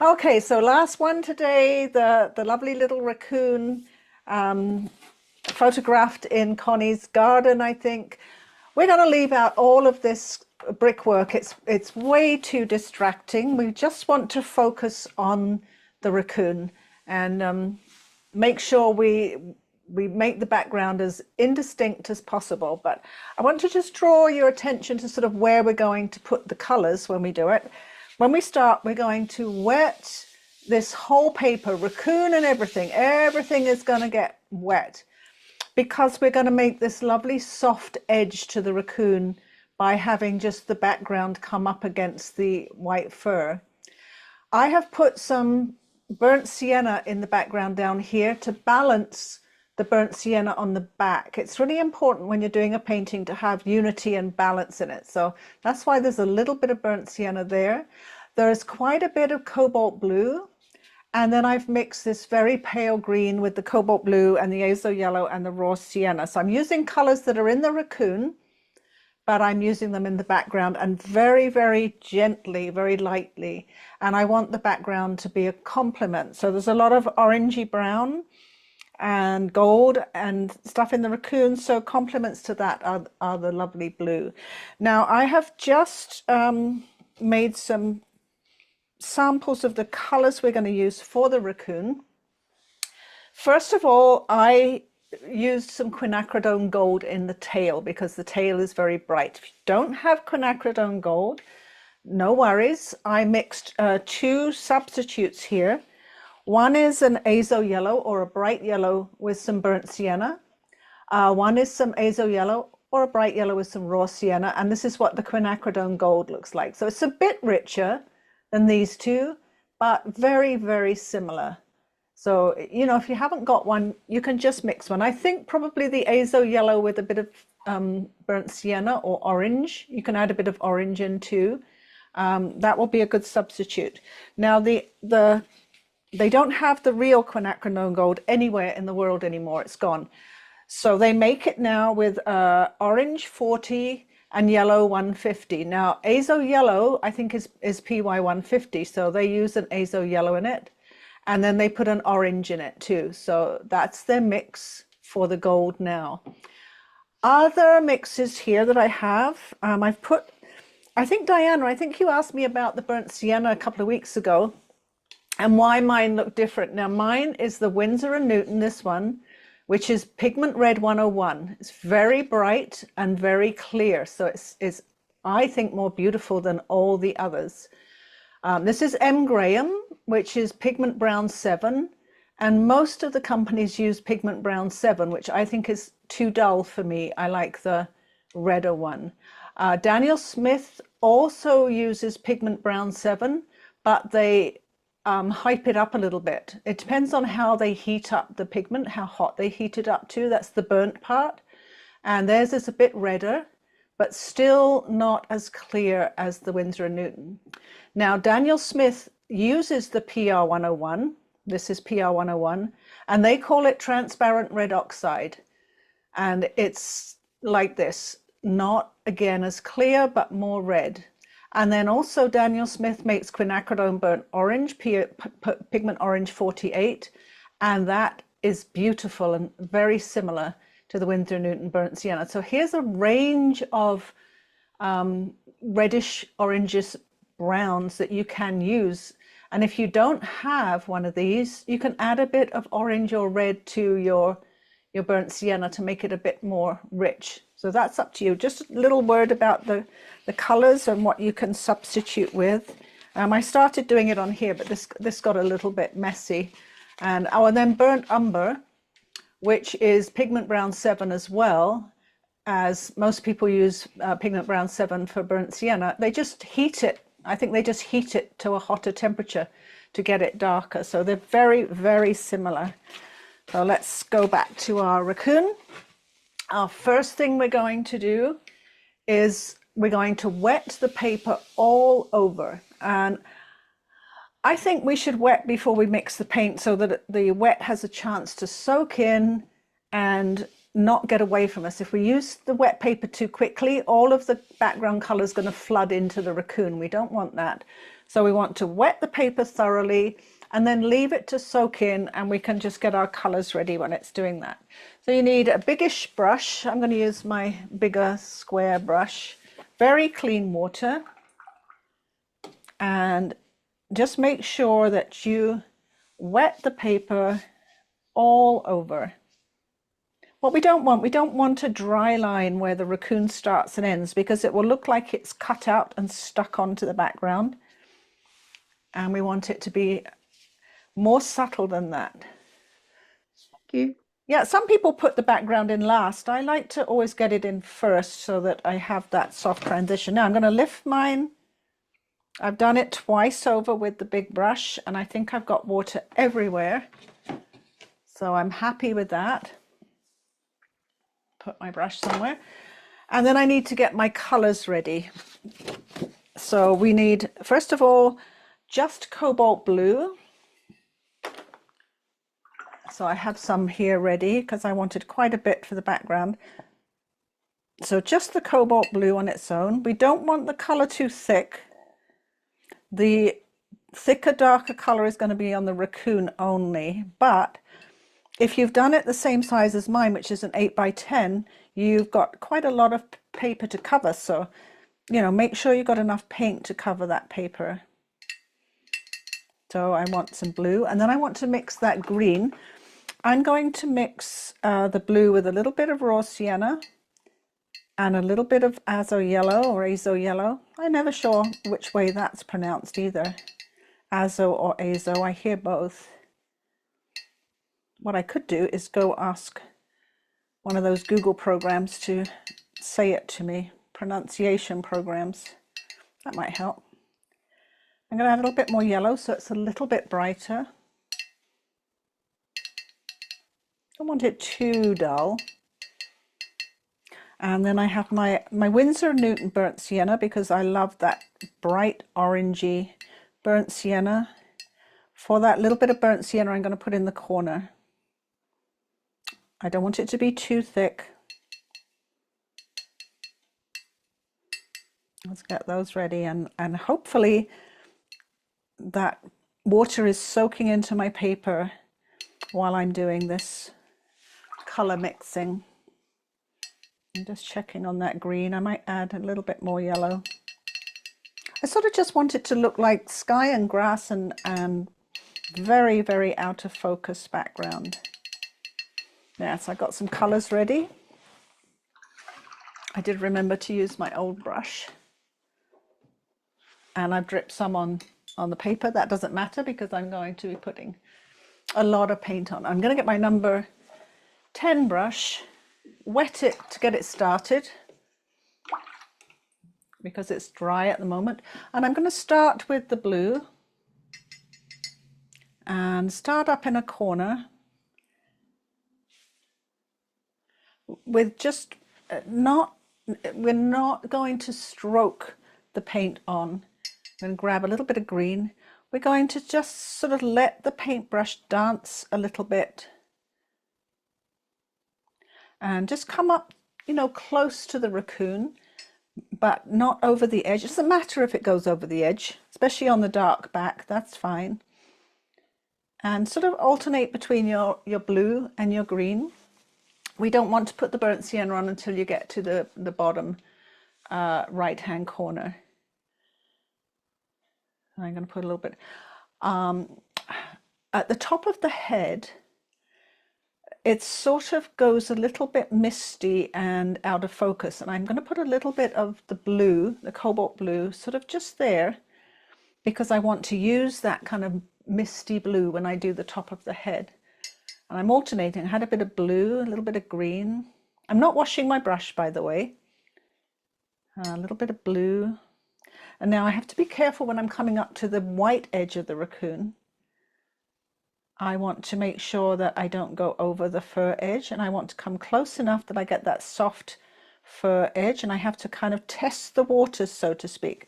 Okay, so last one today, the lovely little raccoon photographed in Connie's garden, I think. We're going to leave out all of this brickwork. It's way too distracting. We just want to focus on the raccoon and make sure we make the background as indistinct as possible. But I want to just draw your attention to sort of where we're going to put the colors when we do it. When we start, we're going to wet this whole paper, raccoon and everything. Everything is going to get wet because we're going to make this lovely soft edge to the raccoon by having just the background come up against the white fur. I have put some burnt sienna in the background down here to balance the burnt sienna on the back. It's really important when you're doing a painting to have unity and balance in it. So that's why there's a little bit of burnt sienna there. There's quite a bit of cobalt blue. And then I've mixed this very pale green with the cobalt blue and the azo yellow and the raw sienna. So I'm using colors that are in the raccoon, but I'm using them in the background and very, very gently, very lightly. And I want the background to be a complement. So there's a lot of orangey brown and gold and stuff in the raccoon, so complements to that are the lovely blue. Now I have just made some samples of the colors we're going to use for the raccoon. First of all, I used some Quinacridone Gold in the tail because the tail is very bright. If you don't have Quinacridone Gold, no worries. I mixed two substitutes here. One is an Azo Yellow or a bright yellow with some burnt sienna. One is some Azo Yellow or a bright yellow with some raw sienna. And this is what the Quinacridone Gold looks like. So it's a bit richer than these two, but very, very similar. So, you know, if you haven't got one, you can just mix one. I think probably the Azo Yellow with a bit of burnt sienna or orange. You can add a bit of orange in too. That will be a good substitute. Now, they don't have the real Quinacridone Gold anywhere in the world anymore. It's gone. So they make it now with orange 40 and yellow 150. Now, Azo Yellow, I think, is PY 150. So they use an Azo Yellow in it. And then they put an orange in it too. So that's their mix for the gold now. Other mixes here that I have, I've put, I think, Diana, I think you asked me about the burnt sienna a couple of weeks ago. And why mine look different. Now mine is the Winsor & Newton, this one, which is Pigment Red 101. It's very bright and very clear. So it's I think, more beautiful than all the others. This is M. Graham, which is Pigment Brown 7. And most of the companies use Pigment Brown 7, which I think is too dull for me. I like the redder one. Daniel Smith also uses Pigment Brown 7, but they hype it up a little bit. It depends on how they heat up the pigment, how hot they heat it up to. That's the burnt part. And theirs is a bit redder, but still not as clear as the Winsor & Newton. Now, Daniel Smith uses the PR 101. This is PR 101, and they call it transparent red oxide. And it's like this, not again as clear, but more red. And then also Daniel Smith makes Quinacridone Burnt Orange, Pigment Orange 48, and that is beautiful and very similar to the Winsor & Newton Burnt Sienna. So here's a range of reddish, oranges, browns that you can use. And if you don't have one of these, you can add a bit of orange or red to your burnt sienna to make it a bit more rich. So that's up to you. Just a little word about the colors and what you can substitute with. I started doing it on here, but this got a little bit messy. And then burnt umber, which is Pigment Brown 7 as well, as most people use Pigment Brown 7 for burnt sienna. They just heat it. I think they just heat it to a hotter temperature to get it darker. So they're very, very similar. So let's go back to our raccoon. Our first thing we're going to do is we're going to wet the paper all over. And I think we should wet before we mix the paint so that the wet has a chance to soak in and not get away from us. If we use the wet paper too quickly, all of the background color is going to flood into the raccoon. We don't want that. So we want to wet the paper thoroughly and then leave it to soak in, and we can just get our colors ready when it's doing that. So you need a biggish brush. I'm going to use my bigger square brush. Very clean water. And just make sure that you wet the paper all over. What we don't want a dry line where the raccoon starts and ends, because it will look like it's cut out and stuck onto the background. And we want it to be more subtle than that. Thank you. Yeah, some people put the background in last. I like to always get it in first so that I have that soft transition. Now I'm going to lift mine. I've done it twice over with the big brush, and I think I've got water everywhere. So I'm happy with that. Put my brush somewhere. And then I need to get my colors ready. So we need, first of all, just Cobalt Blue. So I have some here ready because I wanted quite a bit for the background. So just the Cobalt Blue on its own. We don't want the color too thick. The thicker, darker color is going to be on the raccoon only. But if you've done it the same size as mine, which is an 8 by 10, you've got quite a lot of paper to cover. So, you know, make sure you've got enough paint to cover that paper. So I want some blue, and then I want to mix that green. I'm going to mix the blue with a little bit of raw sienna and a little bit of Azo Yellow or Azo Yellow. I'm never sure which way that's pronounced either. Azo or Azo, I hear both. What I could do is go ask one of those Google programs to say it to me, pronunciation programs. That might help. I'm going to add a little bit more yellow so it's a little bit brighter. Don't want it too dull. And then I have my Winsor & Newton burnt sienna, because I love that bright orangey burnt sienna. For that little bit of burnt sienna, I'm going to put in the corner. I don't want it to be too thick. Let's get those ready, and hopefully that water is soaking into my paper while I'm doing this color mixing. I'm just checking on that green. I might add a little bit more yellow. I sort of just want it to look like sky and grass and very, very out of focus background. Yes, I got some colors ready. I did remember to use my old brush. And I've dripped some on the paper. That doesn't matter because I'm going to be putting a lot of paint on. I'm going to get my number 10 brush, wet it to get it started because it's dry at the moment. And I'm going to start with the blue and start up in a corner with just we're not going to stroke the paint on. I'm going to grab a little bit of green. We're going to just sort of let the paintbrush dance a little bit and just come up, you know, close to the raccoon, but not over the edge. It doesn't matter if it goes over the edge, especially on the dark back, that's fine. And sort of alternate between your blue and your green. We don't want to put the burnt sienna on until you get to the bottom right hand corner. I'm going to put a little bit at the top of the head. It sort of goes a little bit misty and out of focus, and I'm going to put a little bit of the blue, the cobalt blue, sort of just there, because I want to use that kind of misty blue when I do the top of the head. And I'm alternating. I had a bit of blue, a little bit of green. I'm not washing my brush, by the way. A little bit of blue. And now I have to be careful when I'm coming up to the white edge of the raccoon. I want to make sure that I don't go over the fur edge, and I want to come close enough that I get that soft fur edge, and I have to kind of test the waters, so to speak.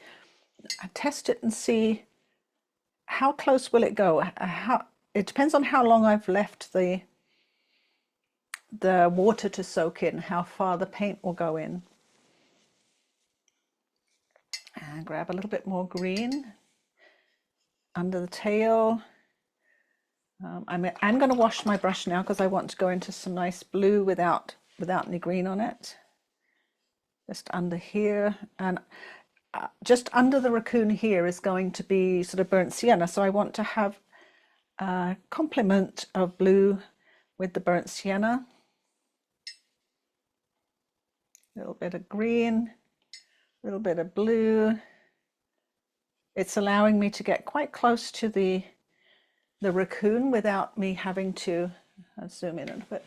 I test it and see how close will it go. It depends on how long I've left the water to soak in, how far the paint will go in. And grab a little bit more green. under the tail. I'm going to wash my brush now because I want to go into some nice blue without any green on it. Just under here, and just under the raccoon here is going to be sort of burnt sienna. So I want to have a complement of blue with the burnt sienna. A little bit of green, a little bit of blue. It's allowing me to get quite close to the raccoon without me having to zoom in a bit.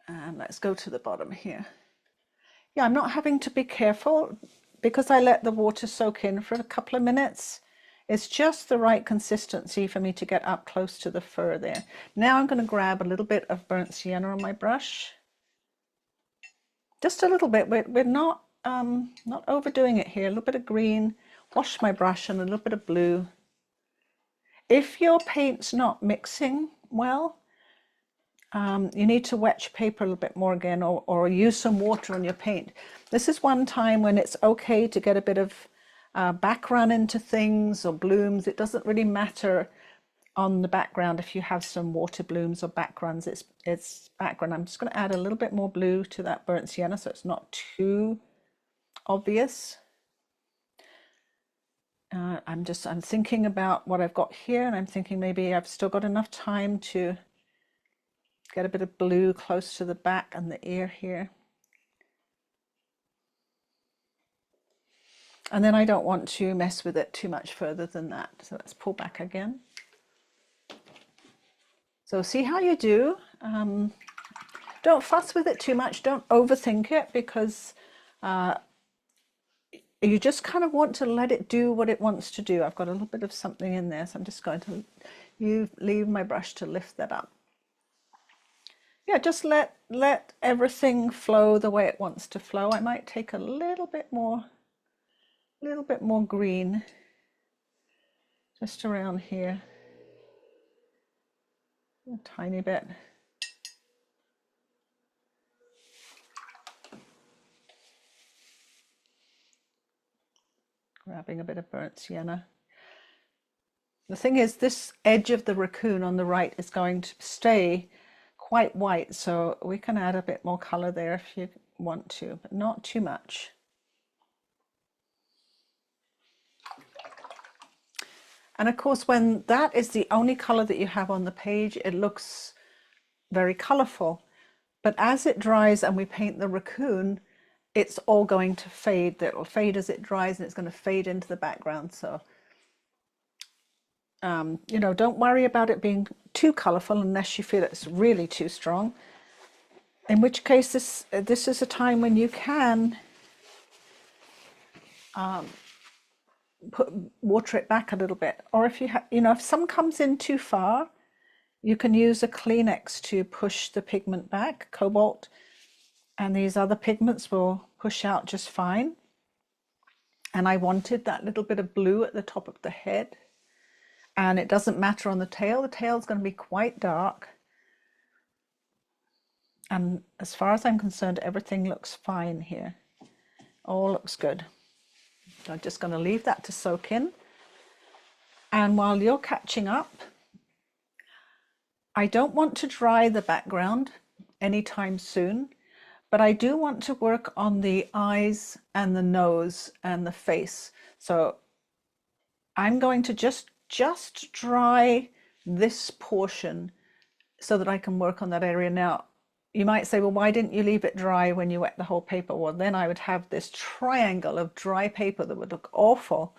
And let's go to the bottom here. Yeah, I'm not having to be careful because I let the water soak in for a couple of minutes. It's just the right consistency for me to get up close to the fur there. Now I'm going to grab a little bit of burnt sienna on my brush. Just a little bit. We're not overdoing it here. A little bit of green. Wash my brush and a little bit of blue. If your paint's not mixing well, you need to wet your paper a little bit more again, or use some water on your paint. This is one time when it's okay to get a bit of background into things or blooms. It doesn't really matter on the background if you have some water blooms or backgrounds. It's background. I'm just going to add a little bit more blue to that burnt sienna so it's not too obvious. I'm thinking about what I've got here, and I'm thinking maybe I've still got enough time to get a bit of blue close to the back and the ear here. And then I don't want to mess with it too much further than that. So let's pull back again. So see how you do. Don't fuss with it too much. Don't overthink it, because you just kind of want to let it do what it wants to do. I've got a little bit of something in there, so I'm just going to leave my brush to lift that up. Yeah, just let everything flow the way it wants to flow. I might take a little bit more green just around here, a tiny bit. Grabbing a bit of burnt sienna. The thing is, this edge of the raccoon on the right is going to stay quite white, so we can add a bit more color there if you want to, but not too much. And of course, when that is the only color that you have on the page, it looks very colorful. But as it dries and we paint the raccoon, it's all going to fade. It'll fade as it dries, and it's going to fade into the background. So, you know, don't worry about it being too colorful unless you feel it's really too strong. In which case, this is a time when you can water it back a little bit. Or if you have, you know, if some comes in too far, you can use a Kleenex to push the pigment back. Cobalt and these other pigments will push out just fine. And I wanted that little bit of blue at the top of the head. And it doesn't matter on the tail. The tail is going to be quite dark. And as far as I'm concerned, everything looks fine here. All looks good. So I'm just going to leave that to soak in. And while you're catching up, I don't want to dry the background anytime soon, but I do want to work on the eyes and the nose and the face. So I'm going to just dry this portion so that I can work on that area. Now, you might say, well, why didn't you leave it dry when you wet the whole paper? Well, then I would have this triangle of dry paper that would look awful.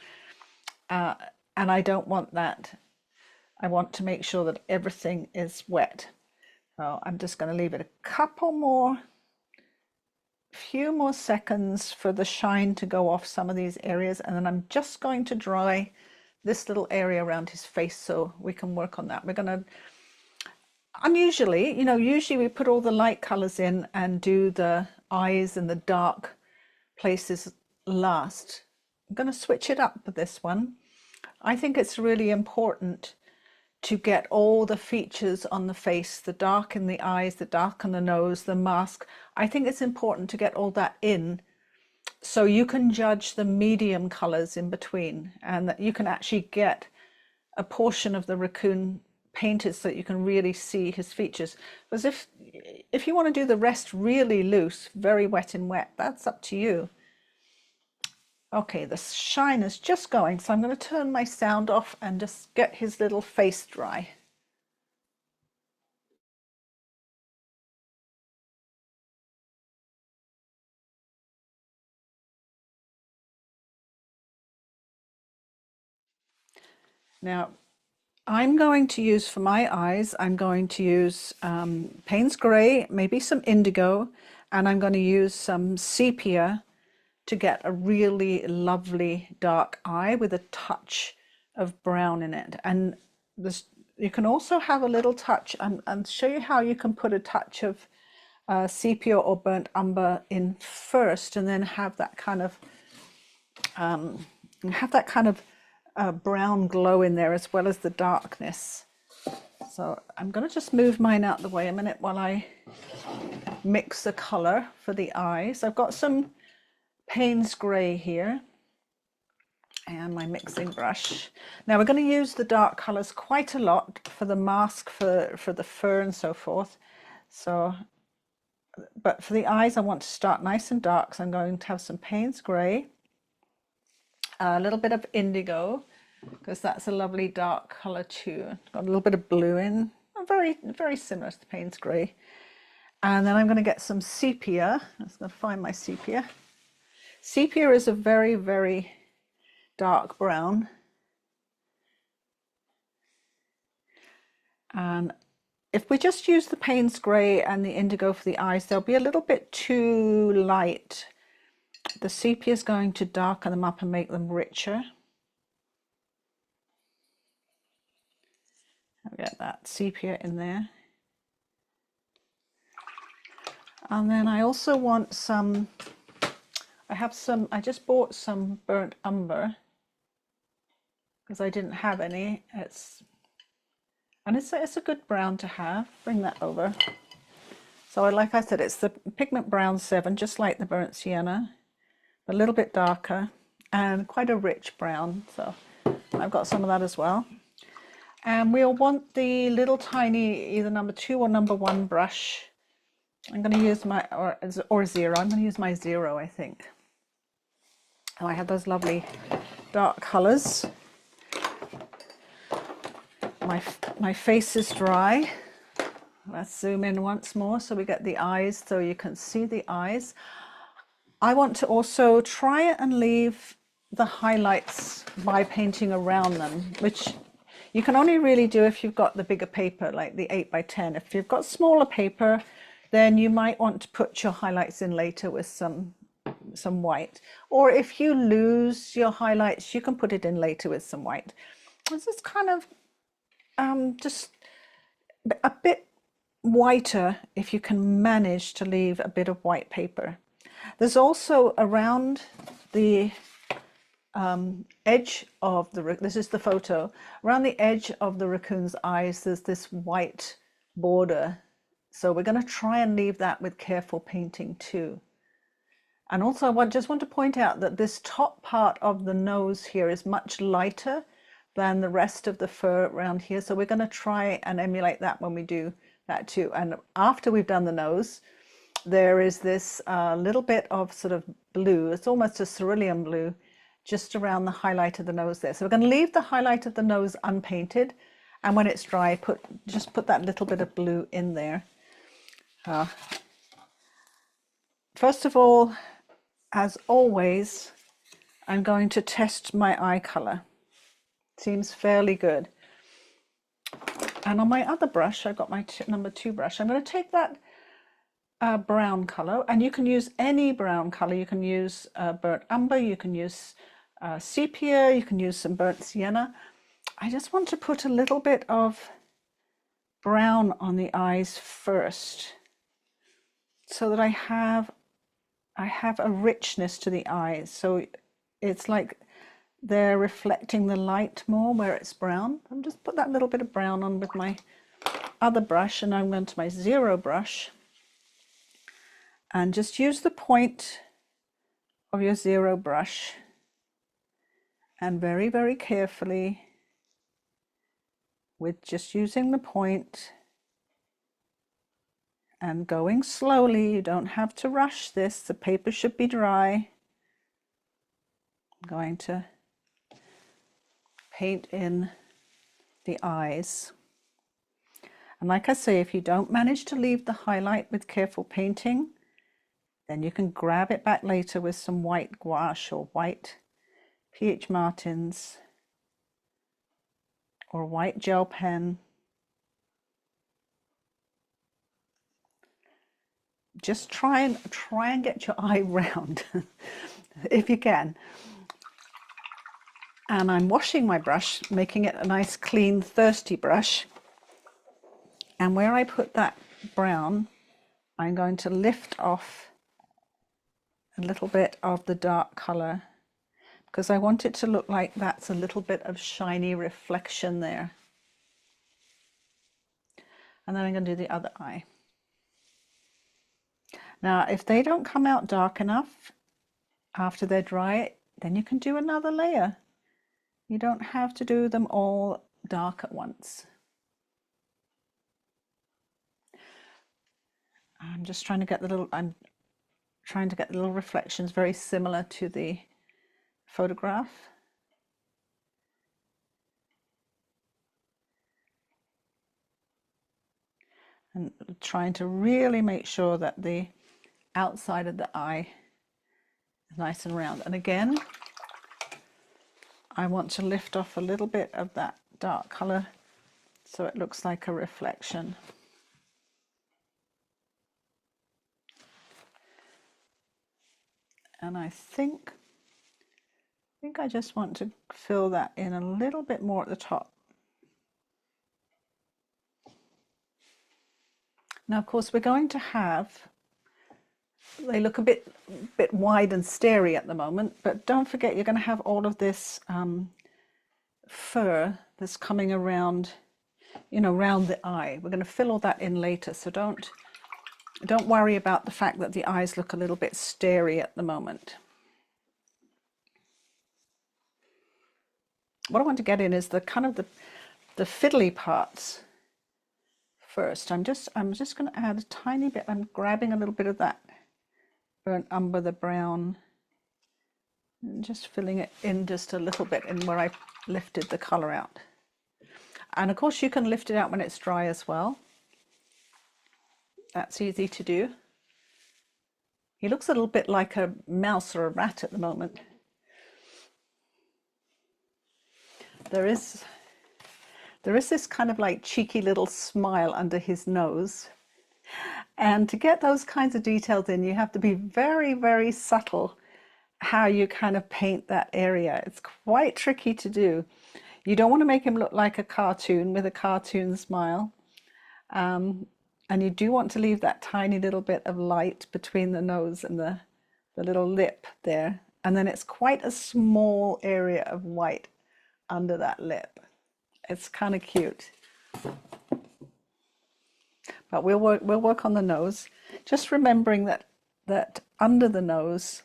And I don't want that. I want to make sure that everything is wet. So I'm just going to leave it a few more seconds for the shine to go off some of these areas. And then I'm just going to dry this little area around his face so we can work on that. We're going to, unusually, you know, usually we put all the light colors in and do the eyes and the dark places last. I'm going to switch it up for this one. I think it's really important to get all the features on the face, the dark in the eyes, the dark on the nose, the mask. I think it's important to get all that in so you can judge the medium colors in between, and that you can actually get a portion of the raccoon painted so that you can really see his features. Because if you want to do the rest really loose, very wet and wet, that's up to you. Okay, the shine is just going, so I'm going to turn my sound off and just get his little face dry. Now, I'm going to use, for my eyes, I'm going to use Payne's Grey, maybe some indigo, and I'm going to use some sepia to get a really lovely dark eye with a touch of brown in it. And this, you can also have a little touch, and show you how you can put a touch of sepia or burnt umber in first, and then have that kind of brown glow in there as well as the darkness. So I'm going to just move mine out the way a minute while I mix the color for the eyes. I've got some Payne's Grey here and my mixing brush. Now we're going to use the dark colors quite a lot for the mask, for the fur and so forth. So, but for the eyes I want to start nice and dark, so I'm going to have some Payne's Grey, a little bit of indigo, because that's a lovely dark color too. Got a little bit of blue in, very, very similar to the Payne's Grey. And then I'm going to get some sepia. I'm just going to find my sepia. Sepia is a very, very dark brown. And if we just use the Payne's Grey and the indigo for the eyes, they'll be a little bit too light. The sepia is going to darken them up and make them richer. I'll get that sepia in there. And then I also want some, I just bought some burnt umber because I didn't have any. It's a good brown to have. Bring that over. So like I said, it's the pigment brown 7, just like the burnt sienna, a little bit darker and quite a rich brown. So I've got some of that as well. And we'll want the little tiny, either number 2 or number 1 brush. I'm going to use my, or 0, I'm going to use my 0, I think. Oh, I have those lovely dark colors. My face is dry. Let's zoom in once more so we get the eyes, so you can see the eyes. I want to also try and leave the highlights by painting around them, which you can only really do if you've got the bigger paper, like the 8x10. If you've got smaller paper, then you might want to put your highlights in later with some white. Or if you lose your highlights, you can put it in later with some white. This is kind of just a bit whiter if you can manage to leave a bit of white paper. There's also around the edge of the, this is the photo, around the edge of the raccoon's eyes, there's this white border. So we're going to try and leave that with careful painting too. And also I just want to point out that this top part of the nose here is much lighter than the rest of the fur around here. So we're going to try and emulate that when we do that too. And after we've done the nose, there is this little bit of sort of blue, it's almost a cerulean blue, just around the highlight of the nose there. So we're going to leave the highlight of the nose unpainted, and when it's dry, just put that little bit of blue in there. First of all, as always, I'm going to test my eye color. Seems fairly good. And on my other brush, I've got my number 2 brush. I'm going to take that brown color, and you can use any brown color. You can use burnt umber, you can use sepia, you can use some burnt sienna. I just want to put a little bit of brown on the eyes first, so that I have a richness to the eyes. So it's like they're reflecting the light more where it's brown. I'm just put that little bit of brown on with my other brush, and I'm going to my 0 brush and just use the point of your 0 brush and very, very carefully with just using the point and going slowly. You don't have to rush this. The paper should be dry. I'm going to paint in the eyes. And like I say, if you don't manage to leave the highlight with careful painting, then you can grab it back later with some white gouache or white P.H. Martin's or white gel pen. Just try and get your eye round if you can. And I'm washing my brush, making it a nice clean thirsty brush. And where I put that brown, I'm going to lift off a little bit of the dark color because I want it to look like that's a little bit of shiny reflection there. And then I'm going to do the other eye. Now, if they don't come out dark enough after they're dry, then you can do another layer. You don't have to do them all dark at once. I'm trying to get the little reflections very similar to the photograph. And trying to really make sure that the outside of the eye is nice and round. And again, I want to lift off a little bit of that dark color so it looks like a reflection. And I think I just want to fill that in a little bit more at the top. Now, of course, we're going to have, they look a bit wide and starey at the moment, but don't forget you're going to have all of this fur that's coming around, you know, around the eye. We're going to fill all that in later, so don't worry about the fact that the eyes look a little bit starey at the moment. What I want to get in is the kind of the fiddly parts first. I'm just going to add a tiny bit. I'm grabbing a little bit of that burnt umber, the brown, and just filling it in just a little bit in where I lifted the color out. And of course you can lift it out when it's dry as well. That's easy to do. He looks a little bit like a mouse or a rat at the moment. There is this kind of like cheeky little smile under his nose. And to get those kinds of details in, you have to be very, very subtle how you kind of paint that area. It's quite tricky to do. You don't want to make him look like a cartoon with a cartoon smile. And you do want to leave that tiny little bit of light between the nose and the little lip there. And then it's quite a small area of white under that lip. It's kind of cute. But we'll work on the nose. Just remembering that under the nose,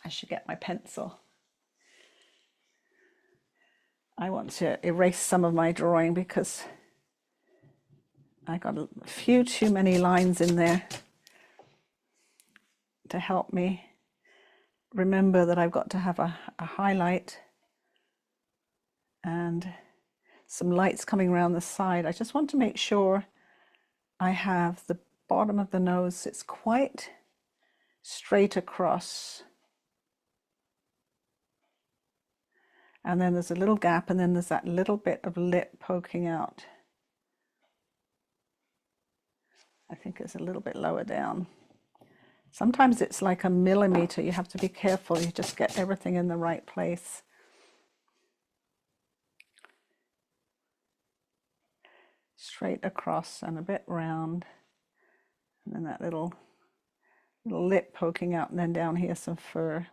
I should get my pencil. I want to erase some of my drawing because I got a few too many lines in there to help me remember that I've got to have a highlight and some lights coming around the side. I just want to make sure I have the bottom of the nose, it's quite straight across. And then there's a little gap, and then there's that little bit of lip poking out. I think it's a little bit lower down. Sometimes it's like a millimeter. You have to be careful. You just get everything in the right place. Straight across and a bit round. And then that little lip poking out, and then down here some fur.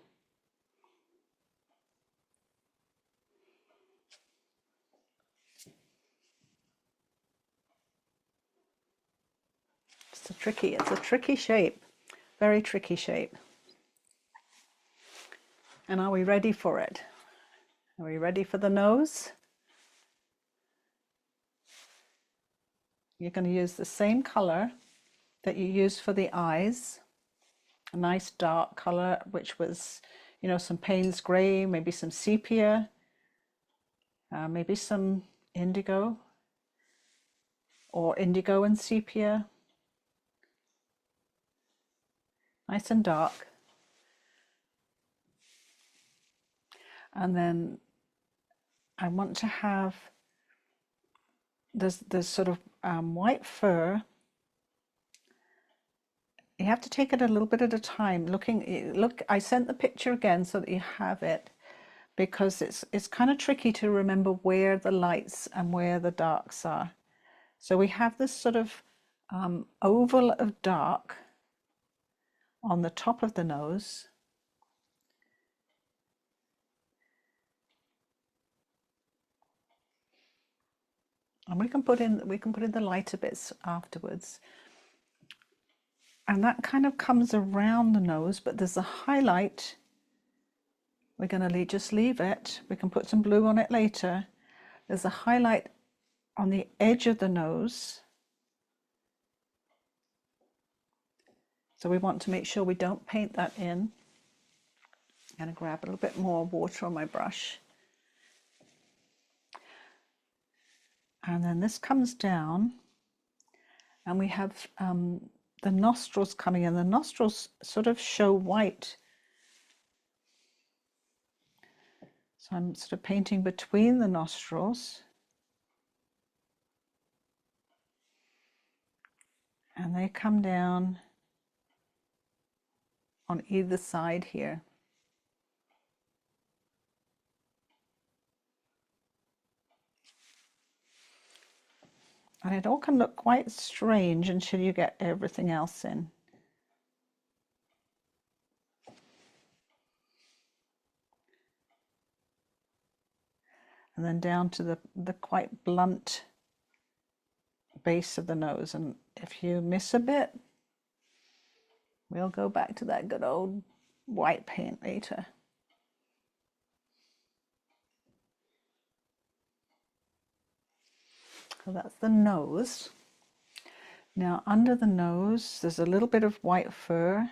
It's a tricky shape, very tricky shape. And are we ready for it? Are we ready for the nose? You're going to use the same color that you used for the eyes, a nice dark color, which was, you know, some Payne's gray, maybe some sepia, maybe some indigo, or indigo and sepia, nice and dark. And then I want to have this sort of white fur. You have to take it a little bit at a time. Look, I sent the picture again so that you have it, because it's kind of tricky to remember where the lights and where the darks are. So we have this sort of oval of dark on the top of the nose. And we can put in the lighter bits afterwards. And that kind of comes around the nose, but there's a highlight. We're going to just leave it. We can put some blue on it later. There's a highlight on the edge of the nose. So we want to make sure we don't paint that in. I'm going to grab a little bit more water on my brush. And then this comes down, and we have the nostrils coming in. The nostrils sort of show white. So I'm sort of painting between the nostrils. And they come down on either side here. And it all can look quite strange until you get everything else in. And then down to the quite blunt base of the nose. And if you miss a bit, we'll go back to that good old white paint later. So that's the nose. Now under the nose, there's a little bit of white fur,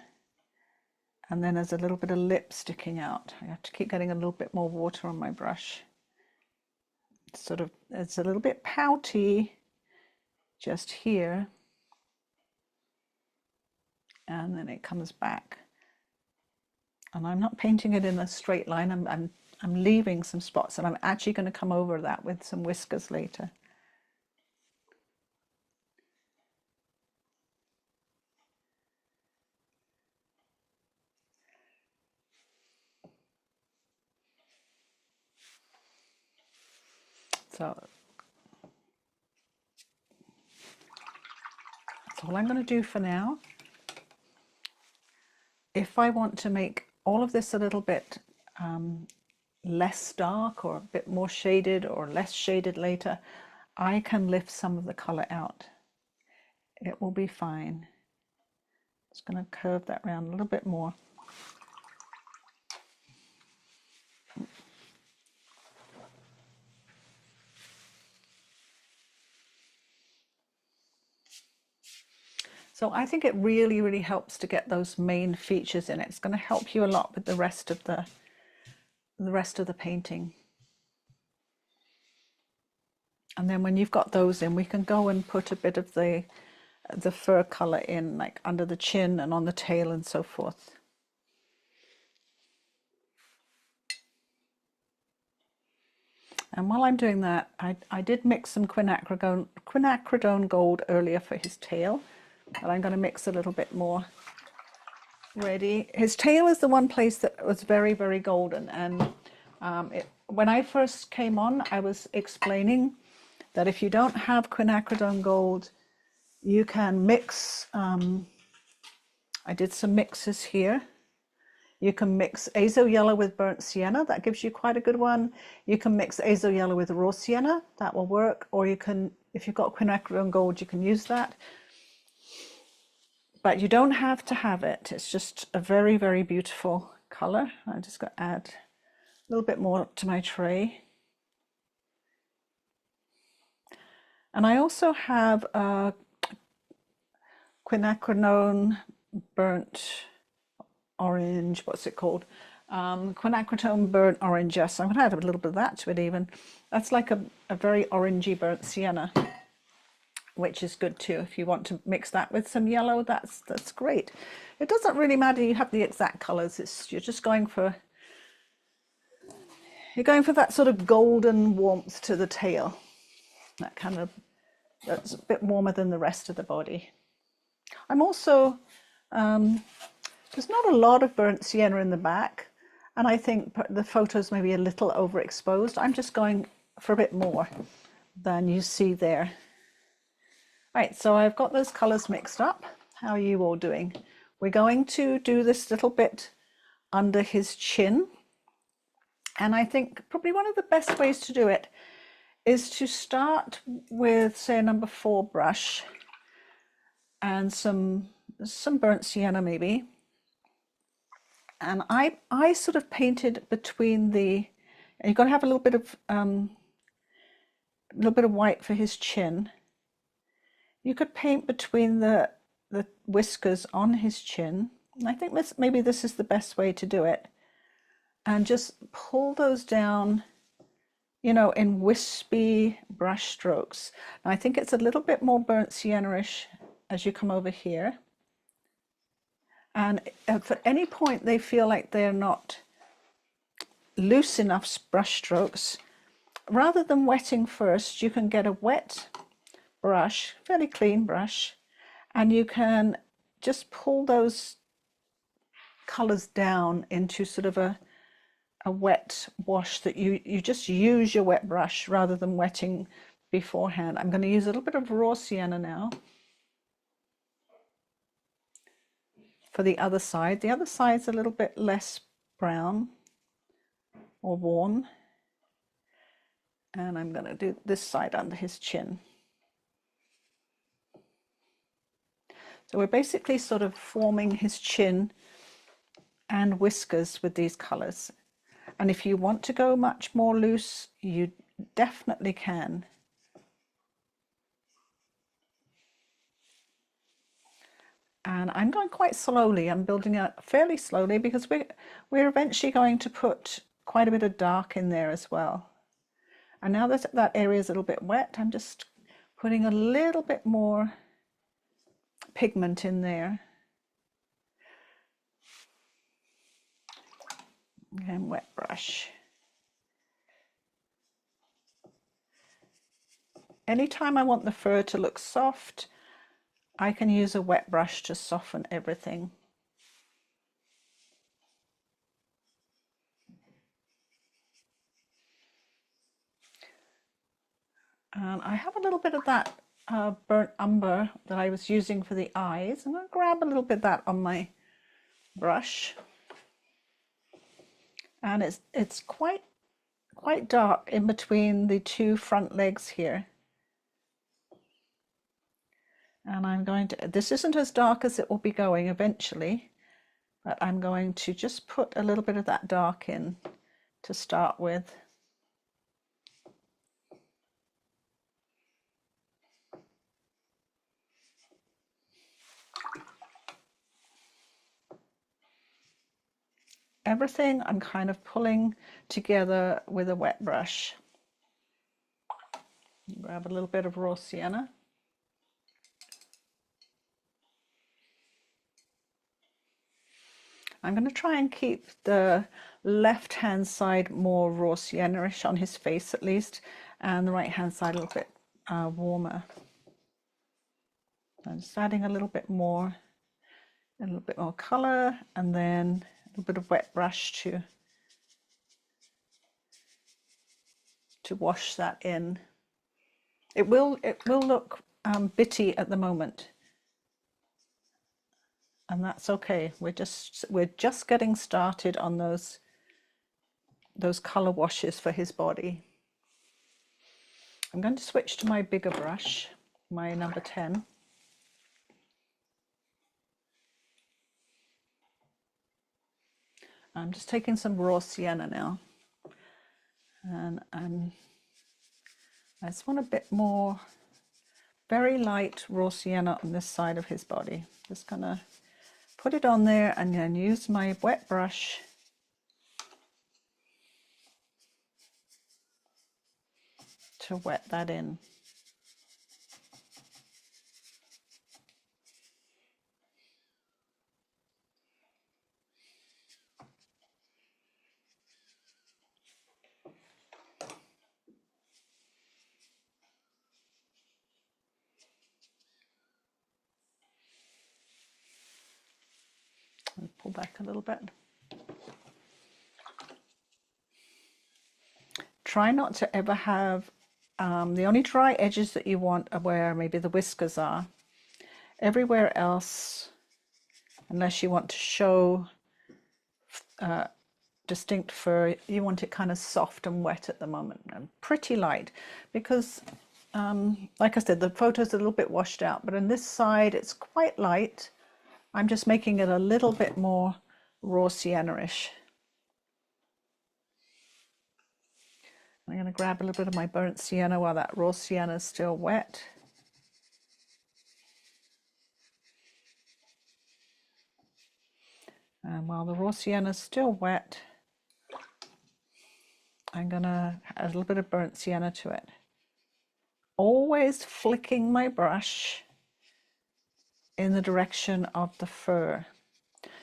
and then there's a little bit of lip sticking out. I have to keep getting a little bit more water on my brush. It's a little bit pouty just here, and then it comes back. And I'm not painting it in a straight line. I'm leaving some spots, and I'm actually going to come over that with some whiskers later. So that's all I'm going to do for now. If I want to make all of this a little bit less dark, or a bit more shaded or less shaded later, I can lift some of the color out. It will be fine. Just going to curve that around a little bit more. So I think it really, really helps to get those main features in. It's going to help you a lot with the rest of the painting. And then when you've got those in, we can go and put a bit of the fur color in, like under the chin and on the tail and so forth. And while I'm doing that, I did mix some Quinacridone Gold earlier for his tail, but I'm going to mix a little bit more. Ready. His tail is the one place that was very, very golden. And when I first came on, I was explaining that if you don't have Quinacridone Gold, you can mix. I did some mixes here. You can mix Azo Yellow with burnt sienna. That gives you quite a good one. You can mix Azo Yellow with raw sienna. That will work. Or you can, if you've got Quinacridone Gold, you can use that. But you don't have to have it. It's just a very, very beautiful color. I'm just going to add a little bit more to my tray. And I also have Quinacridone burnt orange, what's it called? Quinacridone burnt orange, yes. I'm going to add a little bit of that to it even. That's like a very orangey burnt sienna, which is good too. If you want to mix that with some yellow, that's great. It doesn't really matter you have the exact colours, you're just going for that sort of golden warmth to the tail. That kind of, that's a bit warmer than the rest of the body. I'm also, there's not a lot of burnt sienna in the back, and I think the photos may be a little overexposed. I'm just going for a bit more than you see there. Right, so I've got those colours mixed up. How are you all doing? We're going to do this little bit under his chin. And I think probably one of the best ways to do it is to start with, say, a number 4 brush and some burnt sienna maybe. And I sort of painted between and you've got to have a little bit of white for his chin. You could paint between the whiskers on his chin. And I think maybe this is the best way to do it. And just pull those down, you know, in wispy brush strokes. Now, I think it's a little bit more burnt sienna-ish as you come over here. And if at any point they feel like they're not loose enough brush strokes, rather than wetting first, you can get a wet brush, fairly clean brush, and you can just pull those colors down into sort of a wet wash that you just use your wet brush rather than wetting beforehand. I'm going to use a little bit of raw sienna now for the other side. The other side's a little bit less brown or warm, and I'm going to do this side under his chin. So we're basically sort of forming his chin and whiskers with these colors. And if you want to go much more loose, you definitely can. And I'm going quite slowly. I'm building up fairly slowly because we're eventually going to put quite a bit of dark in there as well. And now that that area is a little bit wet, I'm just putting a little bit more pigment in there. And wet brush. Anytime I want the fur to look soft, I can use a wet brush to soften everything. And I have a little bit of that burnt umber that I was using for the eyes. I'm going to grab a little bit of that on my brush. And it's quite dark in between the 2 front legs here. And I'm going to, this isn't as dark as it will be going eventually, but I'm going to just put a little bit of that dark in to start with. Everything I'm kind of pulling together with a wet brush. Grab a little bit of raw sienna. I'm going to try and keep the left-hand side more raw sienna-ish on his face at least, and the right-hand side a little bit warmer. I'm just adding a little bit more color, and then a little bit of wet brush to wash that in. It will look bitty at the moment, and that's okay. We're just getting started on those color washes for his body. I'm going to switch to my bigger brush, my number 10. I'm just taking some raw sienna now, and I just want a bit more very light raw sienna on this side of his body. Just gonna put it on there and then use my wet brush to wet that in. And pull back a little bit. Try not to ever have, the only dry edges that you want are where maybe the whiskers are. Everywhere else, unless you want to show distinct fur, you want it kind of soft and wet at the moment and pretty light, because like I said, the photo's a little bit washed out, but on this side it's quite light. I'm just making it a little bit more raw sienna-ish. I'm going to grab a little bit of my burnt sienna while that raw sienna is still wet. And while the raw sienna is still wet, I'm going to add a little bit of burnt sienna to it. Always flicking my brush in the direction of the fur,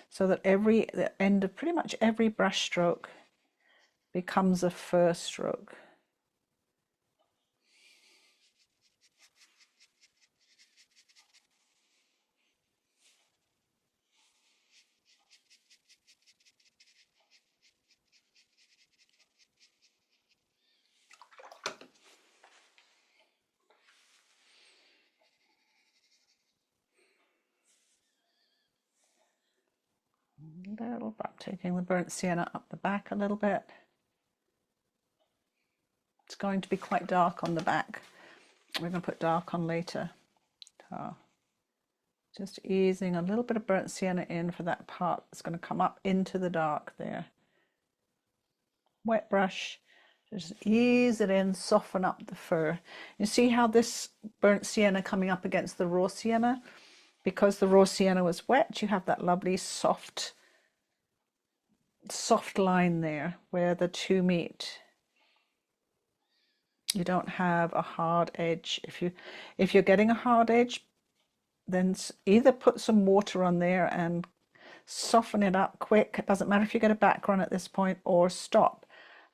so that the end of pretty much every brush stroke becomes a fur stroke. Little bit, taking the burnt sienna up the back a little bit. It's going to be quite dark on the back. We're going to put dark on later. So just easing a little bit of burnt sienna in for that part that's going to come up into the dark there. Wet brush, just ease it in, soften up the fur. You see how this burnt sienna coming up against the raw sienna? Because the raw sienna was wet, you have that lovely soft line there where the two meet. You don't have a hard edge. If you're getting a hard edge, then either put some water on there and soften it up quick. It doesn't matter if you get a background at this point, or stop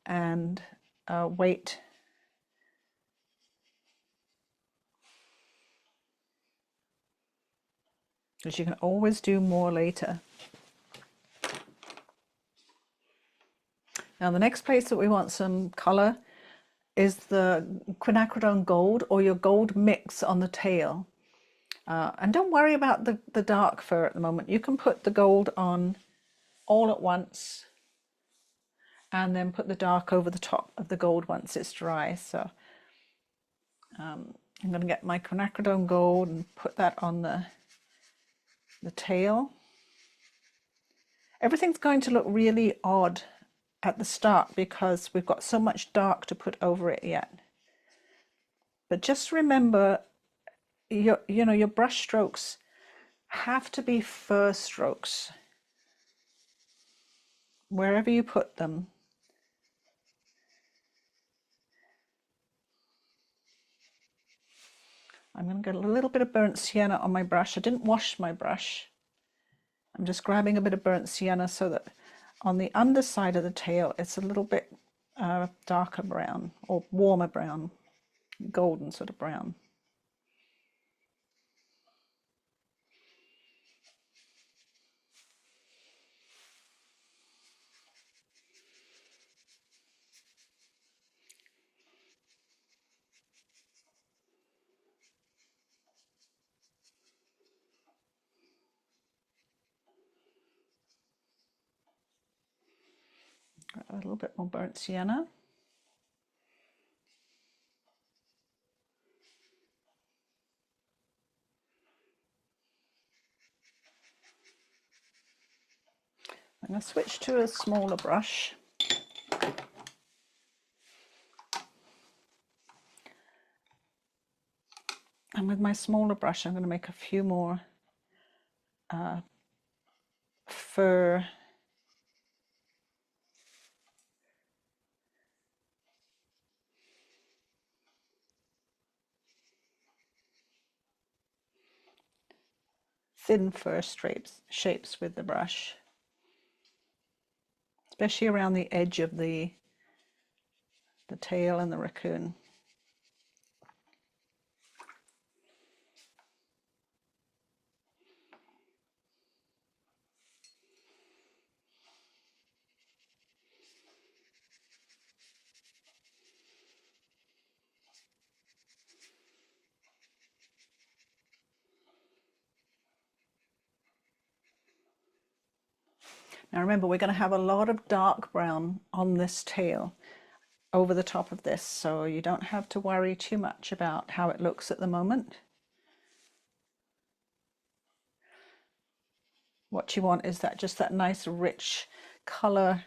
and wait. Because you can always do more later. Now the next place that we want some color is the Quinacridone Gold, or your gold mix on the tail. And don't worry about the dark fur at the moment. You can put the gold on all at once and then put the dark over the top of the gold once it's dry. So I'm going to get my Quinacridone Gold and put that on the tail. Everything's going to look really odd at the start because we've got so much dark to put over it yet. But just remember, your brush strokes have to be fur strokes wherever you put them. I'm going to get a little bit of burnt sienna on my brush. I didn't wash my brush. I'm just grabbing a bit of burnt sienna so that on the underside of the tail it's a little bit darker brown, or warmer brown, golden sort of brown. A little bit more burnt sienna. I'm going to switch to a smaller brush. And with my smaller brush, I'm going to make a few more fur thin fur shapes with the brush, especially around the edge of the tail and the raccoon. Now remember, we're going to have a lot of dark brown on this tail over the top of this, so you don't have to worry too much about how it looks at the moment. What you want is just that nice rich color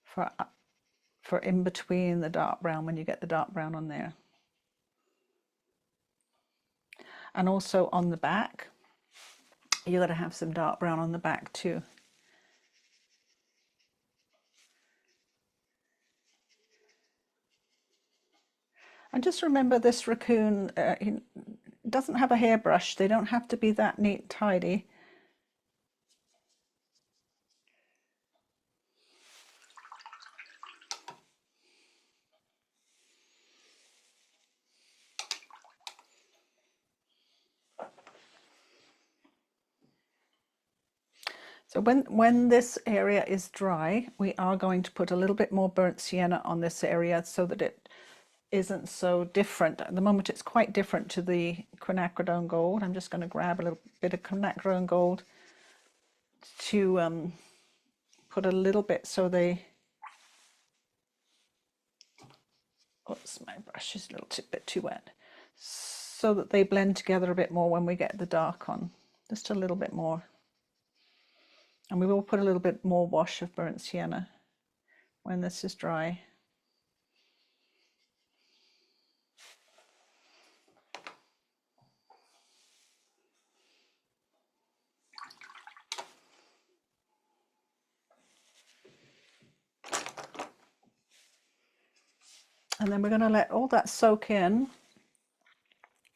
for in between the dark brown when you get the dark brown on there. And also on the back, you got to have some dark brown on the back too. And just remember, this raccoon doesn't have a hairbrush. They don't have to be that neat and tidy. So when this area is dry, we are going to put a little bit more burnt sienna on this area so that it isn't so different. At the moment it's quite different to the Quinacridone Gold. I'm just going to grab a little bit of Quinacridone Gold to put a little bit so they... Oops, my brush is a little bit too wet. So that they blend together a bit more when we get the dark on. Just a little bit more. And we will put a little bit more wash of burnt sienna when this is dry. And then we're going to let all that soak in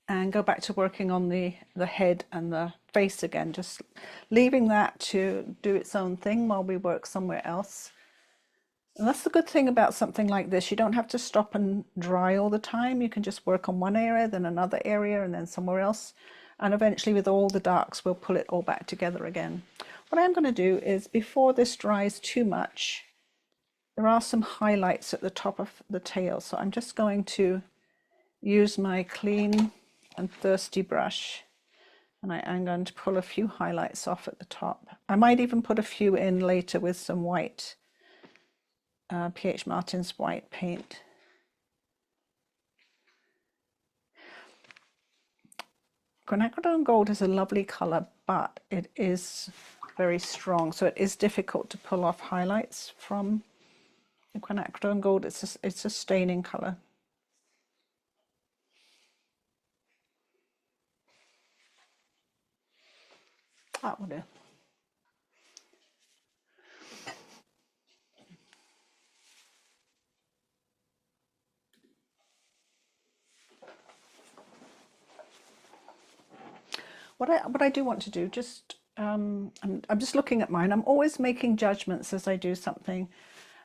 and go back to working on the head and the face again, just leaving that to do its own thing while we work somewhere else. And that's the good thing about something like this. You don't have to stop and dry all the time. You can just work on one area, then another area, and then somewhere else. And eventually with all the darks, we'll pull it all back together again. What I'm going to do is, before this dries too much, there are some highlights at the top of the tail. So I'm just going to use my clean and thirsty brush, and I am going to pull a few highlights off at the top. I might even put a few in later with some white, P.H. Martin's white paint. Quinacridone Gold is a lovely color, but it is very strong, so it is difficult to pull off highlights from the Quinacridone Gold. It's a staining color. That will do. What I do want to do, just I'm just looking at mine. I'm always making judgments as I do something,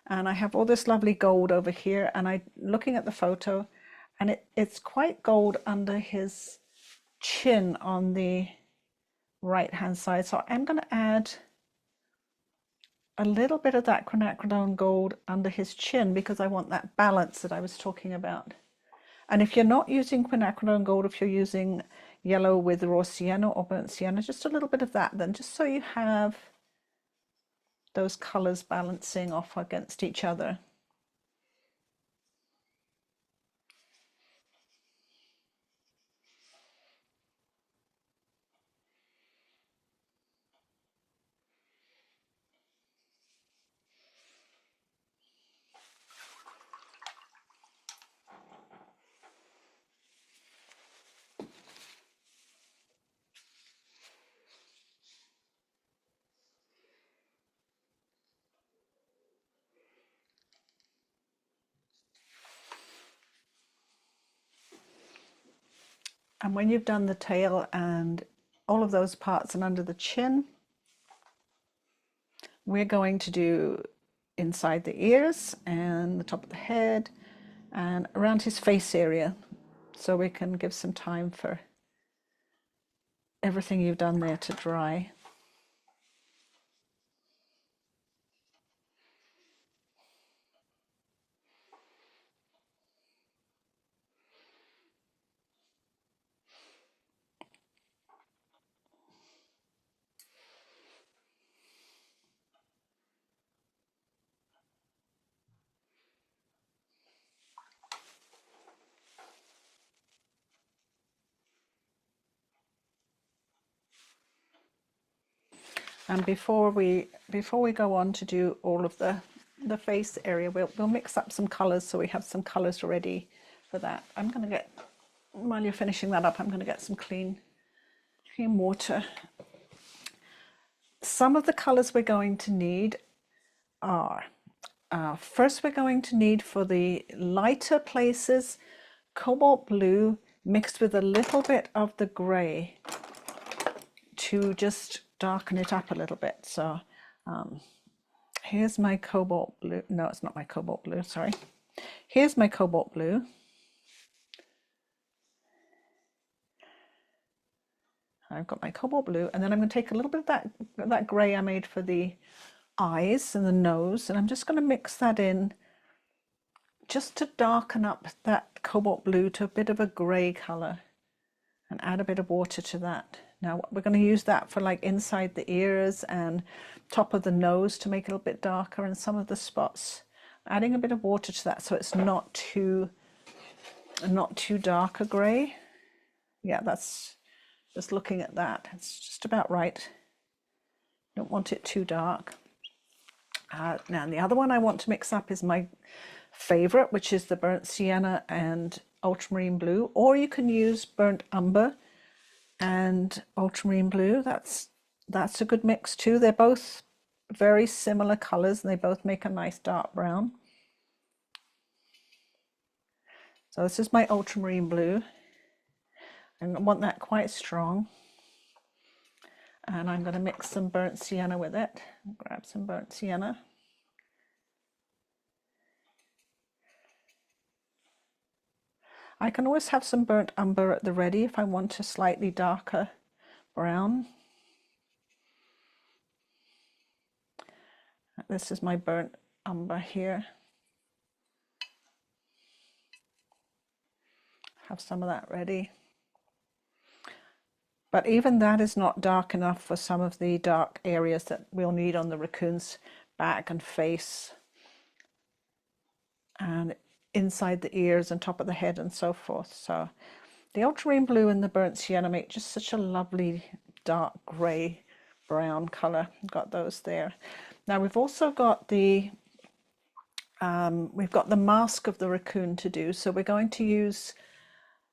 and I have all this lovely gold over here, and I'm looking at the photo, and it's quite gold under his chin on the right hand side. So I'm going to add a little bit of that Quinacridone Gold under his chin because I want that balance that I was talking about. And if you're not using Quinacridone Gold, if you're using yellow with raw sienna or burnt sienna, just a little bit of that then, just so you have those colors balancing off against each other. And when you've done the tail and all of those parts and under the chin, we're going to do inside the ears and the top of the head and around his face area, so we can give some time for everything you've done there to dry. And before we go on to do all of the face area, we'll mix up some colors, so we have some colors ready for that. I'm going to get, while you're finishing that up, I'm going to get some clean water. Some of the colors we're going to need are, first we're going to need, for the lighter places, Cobalt Blue mixed with a little bit of the gray to just darken it up a little bit. So here's my Cobalt Blue. No, it's not my Cobalt Blue, sorry. Here's my Cobalt Blue. I've got my Cobalt Blue, and then I'm going to take a little bit of that gray I made for the eyes and the nose, and I'm just going to mix that in just to darken up that Cobalt Blue to a bit of a gray color, and add a bit of water to that. Now we're going to use that for like inside the ears and top of the nose to make it a little bit darker in some of the spots. Adding a bit of water to that so it's not too dark a gray. Yeah, that's just looking at that. It's just about right. Don't want it too dark. Now the other one I want to mix up is my favorite, which is the burnt sienna and ultramarine blue, or you can use burnt umber and ultramarine blue. That's a good mix too. They're both very similar colors and they both make a nice dark brown. So this is my ultramarine blue, and I want that quite strong. And I'm going to mix some burnt sienna with it. Grab some burnt sienna. I can always have some burnt umber at the ready if I want a slightly darker brown. This is my burnt umber here. Have some of that ready. But even that is not dark enough for some of the dark areas that we'll need on the raccoon's back and face, and inside the ears and top of the head and so forth. So the ultramarine blue and the burnt sienna make just such a lovely dark grey brown color. Got those there. Now we've also got the mask of the raccoon to do. So we're going to use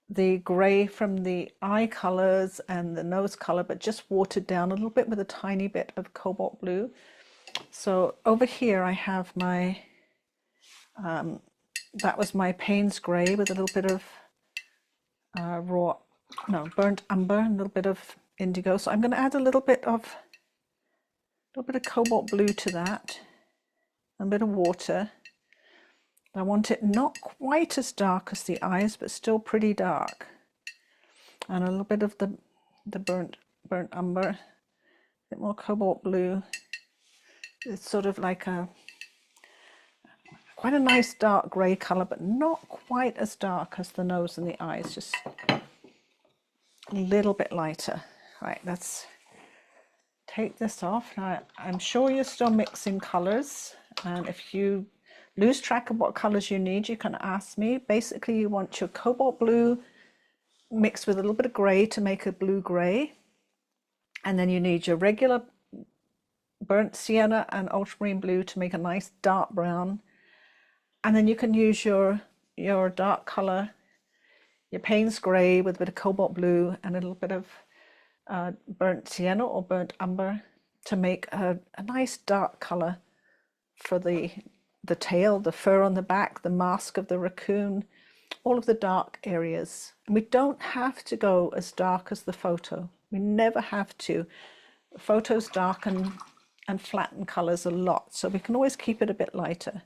the grey from the eye colors and the nose color, but just watered down a little bit with a tiny bit of cobalt blue. So over here I have my that was my Payne's grey with a little bit of burnt umber and a little bit of indigo. So I'm going to add a little bit of cobalt blue to that, a bit of water. I want it not quite as dark as the eyes, but still pretty dark. And a little bit of the burnt umber, a bit more cobalt blue. It's sort of like quite a nice dark grey colour, but not quite as dark as the nose and the eyes, just a little bit lighter. Right, let's take this off. Now, I'm sure you're still mixing colours, and if you lose track of what colours you need, you can ask me. Basically, you want your cobalt blue mixed with a little bit of grey to make a blue grey, and then you need your regular burnt sienna and ultramarine blue to make a nice dark brown. And then you can use your dark colour, your Payne's grey with a bit of cobalt blue and a little bit of burnt sienna or burnt umber to make a nice dark colour for the tail, the fur on the back, the mask of the raccoon, all of the dark areas. And we don't have to go as dark as the photo. We never have to. Photos darken and flatten colors a lot, so we can always keep it a bit lighter.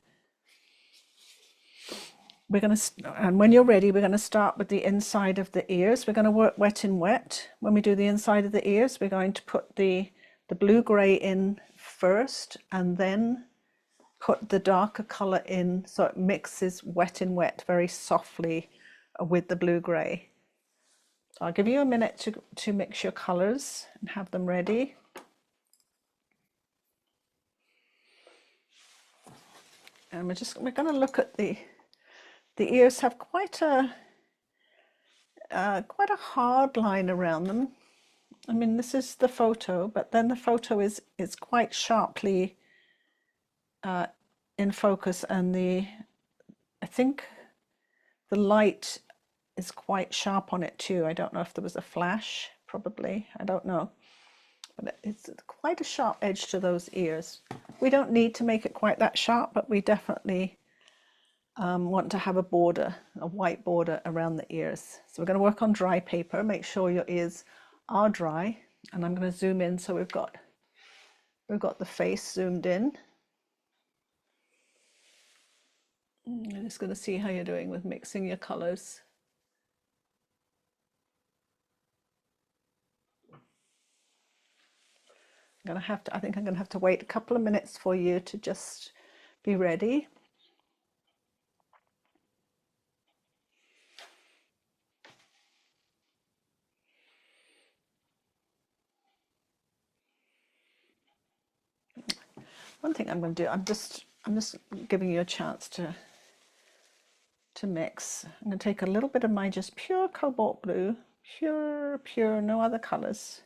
We're going to, and when you're ready, we're going to start with the inside of the ears. We're going to work wet in wet. When we do the inside of the ears, we're going to put the blue-gray in first, and then put the darker color in so it mixes wet in wet very softly with the blue-gray. So I'll give you a minute to mix your colors and have them ready. And we're going to look at the ears have quite a hard line around them. I mean, this is the photo, but then the photo is quite sharply in focus, and I think the light is quite sharp on it too. I don't know if there was a flash, probably, I don't know. But it's quite a sharp edge to those ears. We don't need to make it quite that sharp, but we definitely want to have a border, a white border around the ears. So we're going to work on dry paper. Make sure your ears are dry, and I'm going to zoom in so we've got the face zoomed in. I'm just going to see how you're doing with mixing your colors. I think I'm going to have to wait a couple of minutes for you to just be ready. One thing I'm going to do, I'm just giving you a chance to mix. I'm going to take a little bit of my just pure cobalt blue, pure, no other colors.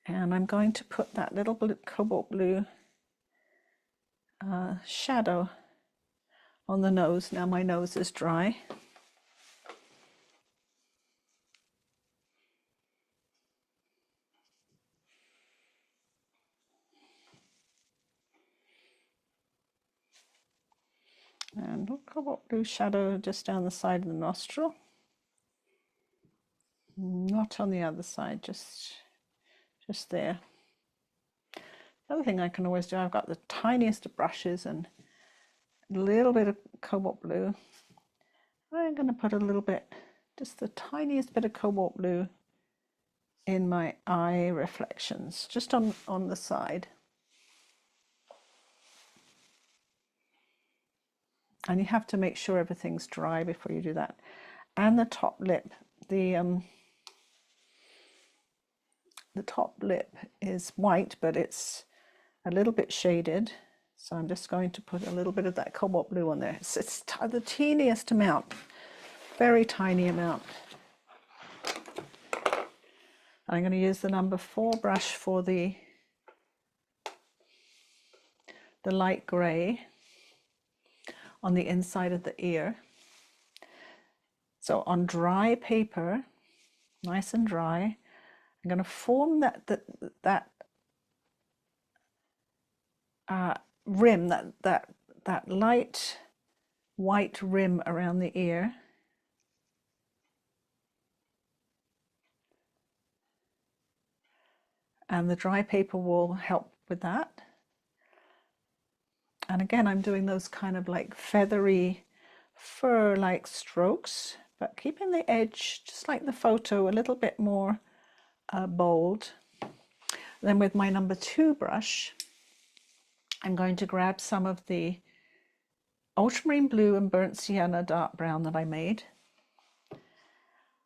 And I'm going to put that little cobalt blue shadow on the nose. Now my nose is dry. And cobalt blue shadow just down the side of the nostril. Not on the other side, just there. The other thing I can always do, I've got the tiniest of brushes and a little bit of cobalt blue. I'm going to put a little bit, just the tiniest bit of cobalt blue in my eye reflections, just on the side. And you have to make sure everything's dry before you do that. And the top lip, the top lip is white, but it's a little bit shaded. So I'm just going to put a little bit of that cobalt blue on there. It's the teeniest amount, very tiny amount. I'm going to use the number 4 brush for the light grey on the inside of the ear. So on dry paper, nice and dry, I'm going to form that rim, that light white rim around the ear. And the dry paper will help with that. And again, I'm doing those kind of like feathery fur-like strokes, but keeping the edge, just like the photo, a little bit more bold. Then with my number 2 brush, I'm going to grab some of the Ultramarine Blue and Burnt Sienna dark brown that I made.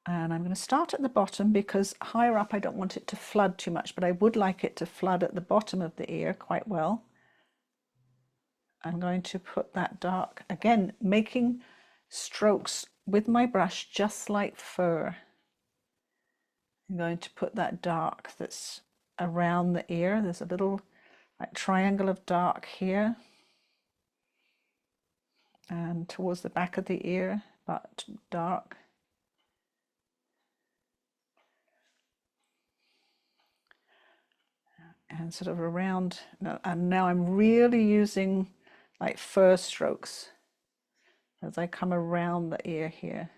And I'm going to start at the bottom because higher up I don't want it to flood too much, but I would like it to flood at the bottom of the ear quite well. I'm going to put that dark, again, making strokes with my brush just like fur. I'm going to put that dark that's around the ear. There's a little like triangle of dark here and towards the back of the ear, but dark. And sort of around, and now I'm really using like fur strokes as I come around the ear here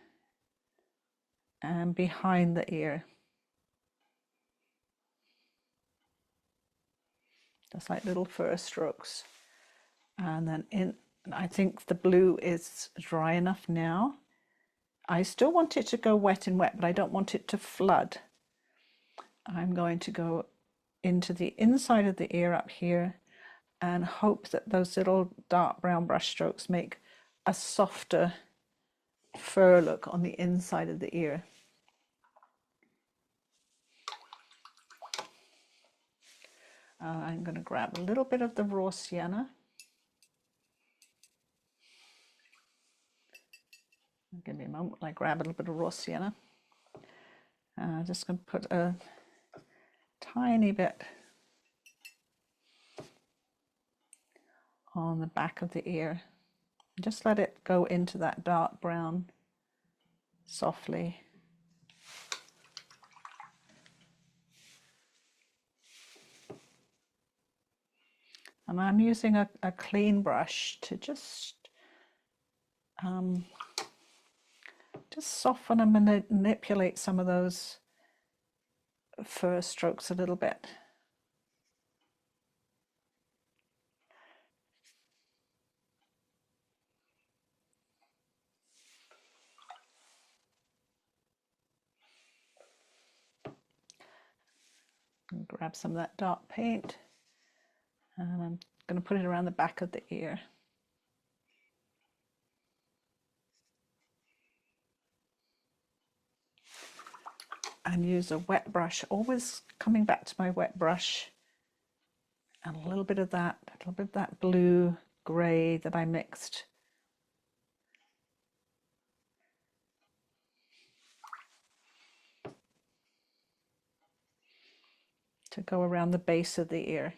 and behind the ear. Just like little fur strokes. And then I think the blue is dry enough now. I still want it to go wet and wet, but I don't want it to flood. I'm going to go into the inside of the ear up here and hope that those little dark brown brush strokes make a softer fur look on the inside of the ear. I'm going to grab a little bit of the raw sienna. Give me a moment while I grab a little bit of raw sienna. Just going to put a tiny bit on the back of the ear. Just let it go into that dark brown softly. And I'm using a clean brush to just soften and manipulate some of those fur strokes a little bit. And grab some of that dark paint, and I'm going to put it around the back of the ear. And use a wet brush, always coming back to my wet brush, and a little bit of that blue grey that I mixed. To go around the base of the ear.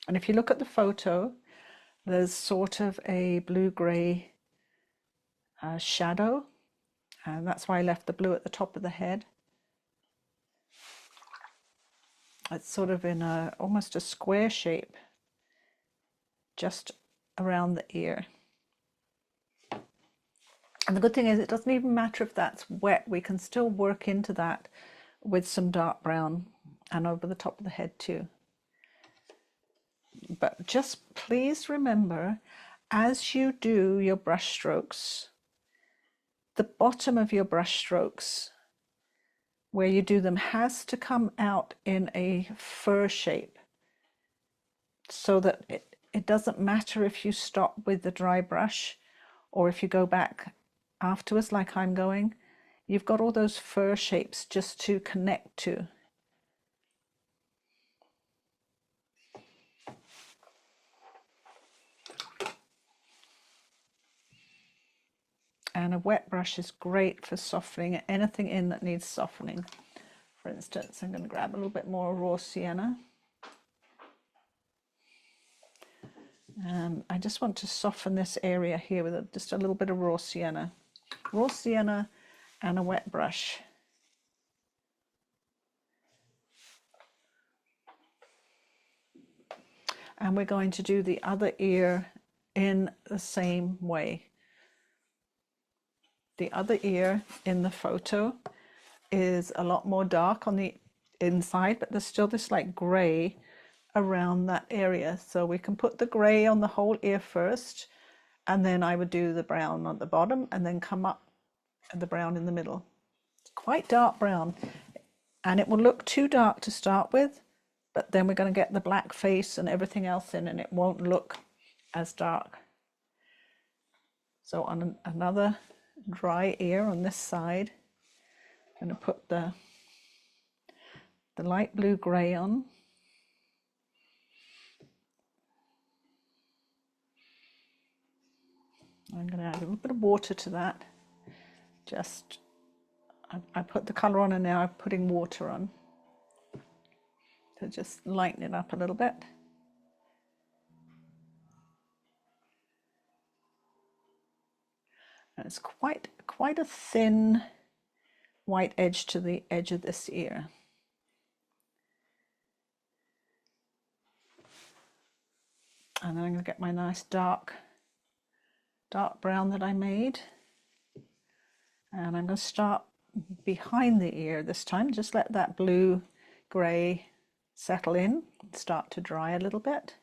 And if you look at the photo, there's sort of a blue-grey shadow, and that's why I left the blue at the top of the head. It's sort of in almost a square shape, just around the ear. And the good thing is it doesn't even matter if that's wet, we can still work into that with some dark brown and over the top of the head too. But just please remember, as you do your brush strokes, the bottom of your brush strokes where you do them has to come out in a fur shape, so that it doesn't matter if you stop with the dry brush or if you go back afterwards like I'm going, you've got all those fur shapes just to connect to. And a wet brush is great for softening anything in that needs softening. For instance, I'm going to grab a little bit more raw sienna. I just want to soften this area here with just a little bit of raw sienna. Raw sienna and a wet brush. And we're going to do the other ear in the same way. The other ear in the photo is a lot more dark on the inside, but there's still this like grey around that area. So we can put the grey on the whole ear first, and then I would do the brown on the bottom and then come up and the brown in the middle. It's quite dark brown, and it will look too dark to start with, but then we're going to get the black face and everything else in and it won't look as dark. So on another dry ear on this side, I'm going to put the light blue grey on. I'm going to add a little bit of water to that. Just, I put the colour on and now I'm putting water on to just lighten it up a little bit. And it's quite a thin white edge to the edge of this ear. And then I'm going to get my nice dark dark brown that I made. And I'm going to start behind the ear this time. Just let that blue grey settle in, start to dry a little bit.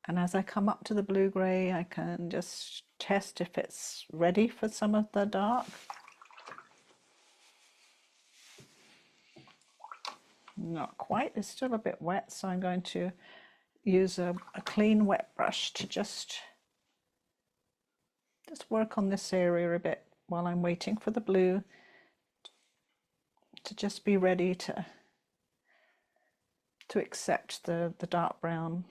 And as I come up to the blue grey, I can just test if it's ready for some of the dark. Not quite, it's still a bit wet, so I'm going to use a clean wet brush to just work on this area a bit while I'm waiting for the blue to just be ready to accept the dark brown.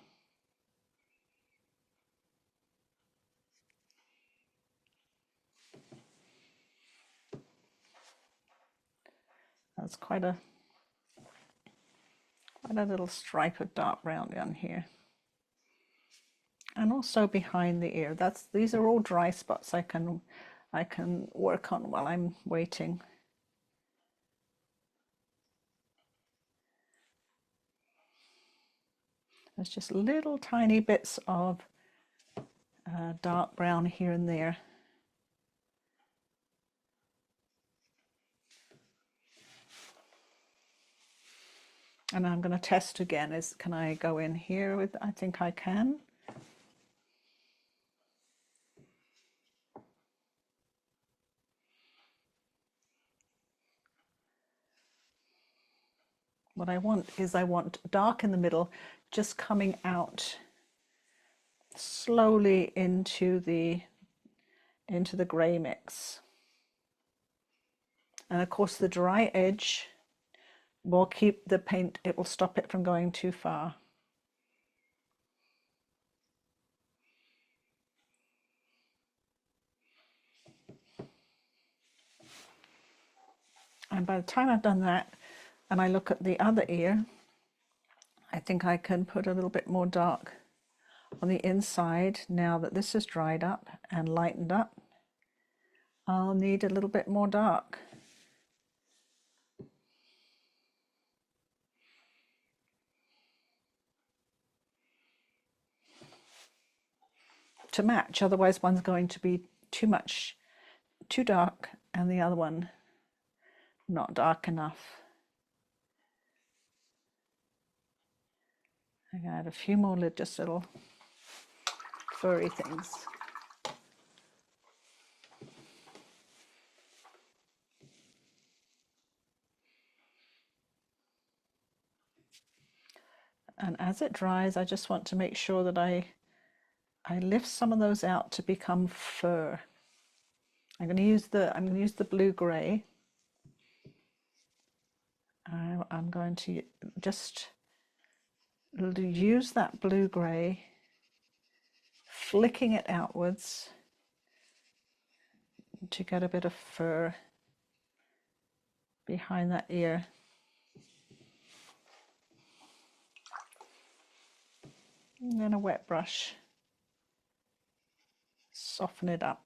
That's quite a little stripe of dark brown down here. And also behind the ear. These are all dry spots I can work on while I'm waiting. There's just little tiny bits of dark brown here and there. And I'm going to test again, can I go in here with, I think I can. What I want is dark in the middle, just coming out slowly into the grey mix. And of course the dry edge will keep the paint, it will stop it from going too far. And by the time I've done that and I look at the other ear, I think I can put a little bit more dark on the inside. Now that this is dried up and lightened up, I'll need a little bit more dark. To match, otherwise one's going to be too dark and the other one not dark enough. I'm going to add a few more just little furry things. And as it dries, I just want to make sure that I lift some of those out to become fur. I'm going to use the blue grey. I'm going to just use that blue grey, flicking it outwards to get a bit of fur behind that ear. And then a wet brush, soften it up.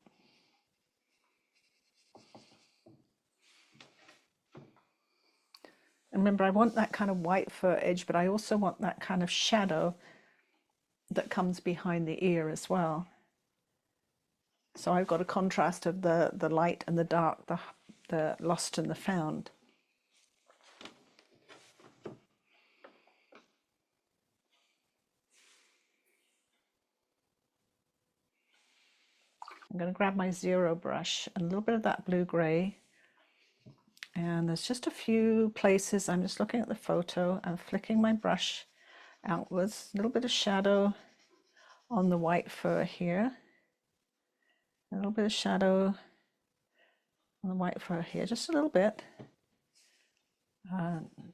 And remember, I want that kind of white fur edge, but I also want that kind of shadow that comes behind the ear as well. So I've got a contrast of the light and the dark, the lost and the found. I'm going to grab my zero brush and a little bit of that blue grey. And there's just a few places, I'm just looking at the photo and flicking my brush outwards, a little bit of shadow on the white fur here, a little bit of shadow on the white fur here, just a little bit,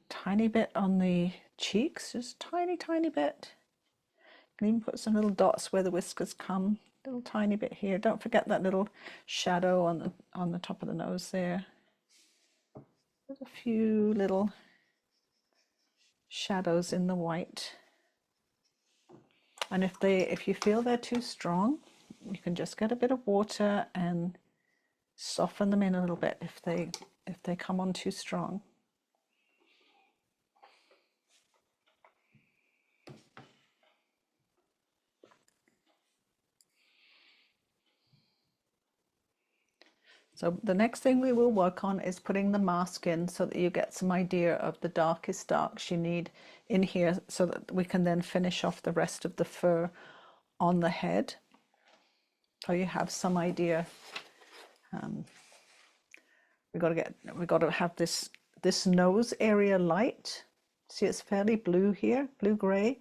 tiny bit on the cheeks, just tiny bit. You can even put some little dots where the whiskers come, little tiny bit here. Don't forget that little shadow on the top of the nose there. There's a few little shadows in the white. And if you feel they're too strong, you can just get a bit of water and soften them in a little bit if they come on too strong. So the next thing we will work on is putting the mask in so that you get some idea of the darkest darks you need in here so that we can then finish off the rest of the fur on the head. So you have some idea. We've got to have this nose area light. See, it's fairly blue here, blue gray,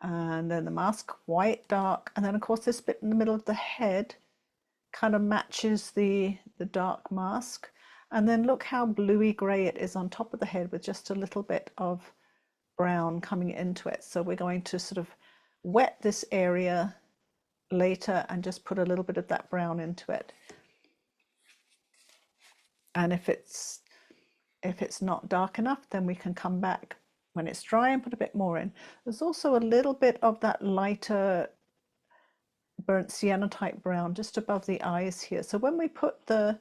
and then the mask white, dark, and then of course this bit in the middle of the head kind of matches the dark mask. And then look how bluey gray it is on top of the head with just a little bit of brown coming into it. So we're going to sort of wet this area later and just put a little bit of that brown into it. And if it's not dark enough, then we can come back when it's dry and put a bit more in. There's also a little bit of that lighter burnt sienna type brown just above the eyes here. So when we put the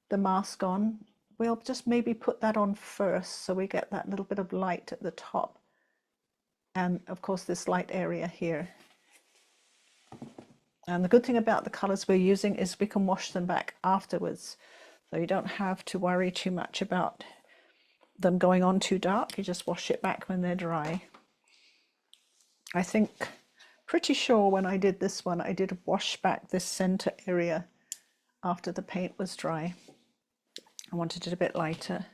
mask on, we'll just maybe put that on first so we get that little bit of light at the top. And of course this light area here. And the good thing about the colors we're using is we can wash them back afterwards. So you don't have to worry too much about them going on too dark. You just wash it back when they're dry. I think, pretty sure when I did this one, I did wash back this center area after the paint was dry. I wanted it a bit lighter.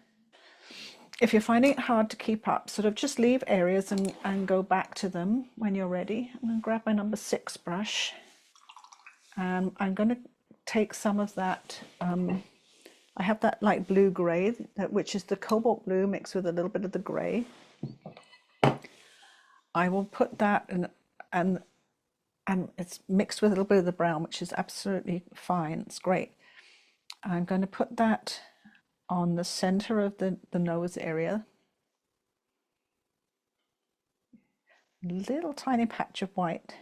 If you're finding it hard to keep up, sort of just leave areas and go back to them when you're ready. I'm going to grab my number 6 brush. And I'm going to take some of that, I have that light blue gray, which is the cobalt blue mixed with a little bit of the gray. I will put that in, and it's mixed with a little bit of the brown, which is absolutely fine. It's great. I'm going to put that on the center of the nose area. Little tiny patch of white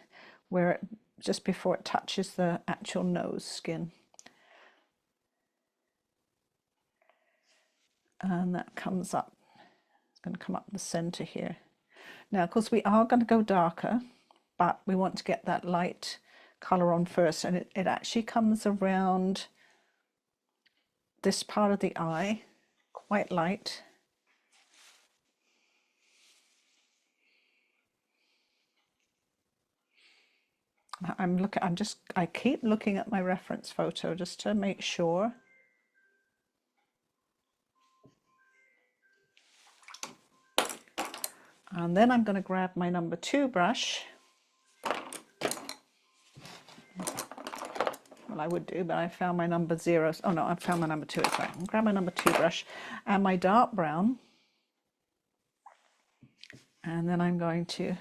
where it, just before it touches the actual nose skin. And that comes up. It's going to come up the center here. Now, of course, we are going to go darker, but we want to get that light color on first. And it actually comes around this part of the eye, quite light. I keep looking at my reference photo just to make sure. And then I'm going to grab my number 2 brush. Well, I would do, but I found my number 0. Oh no, I found my number 2. It's right. I'll grab my number 2 brush and my dark brown. And then I'm going to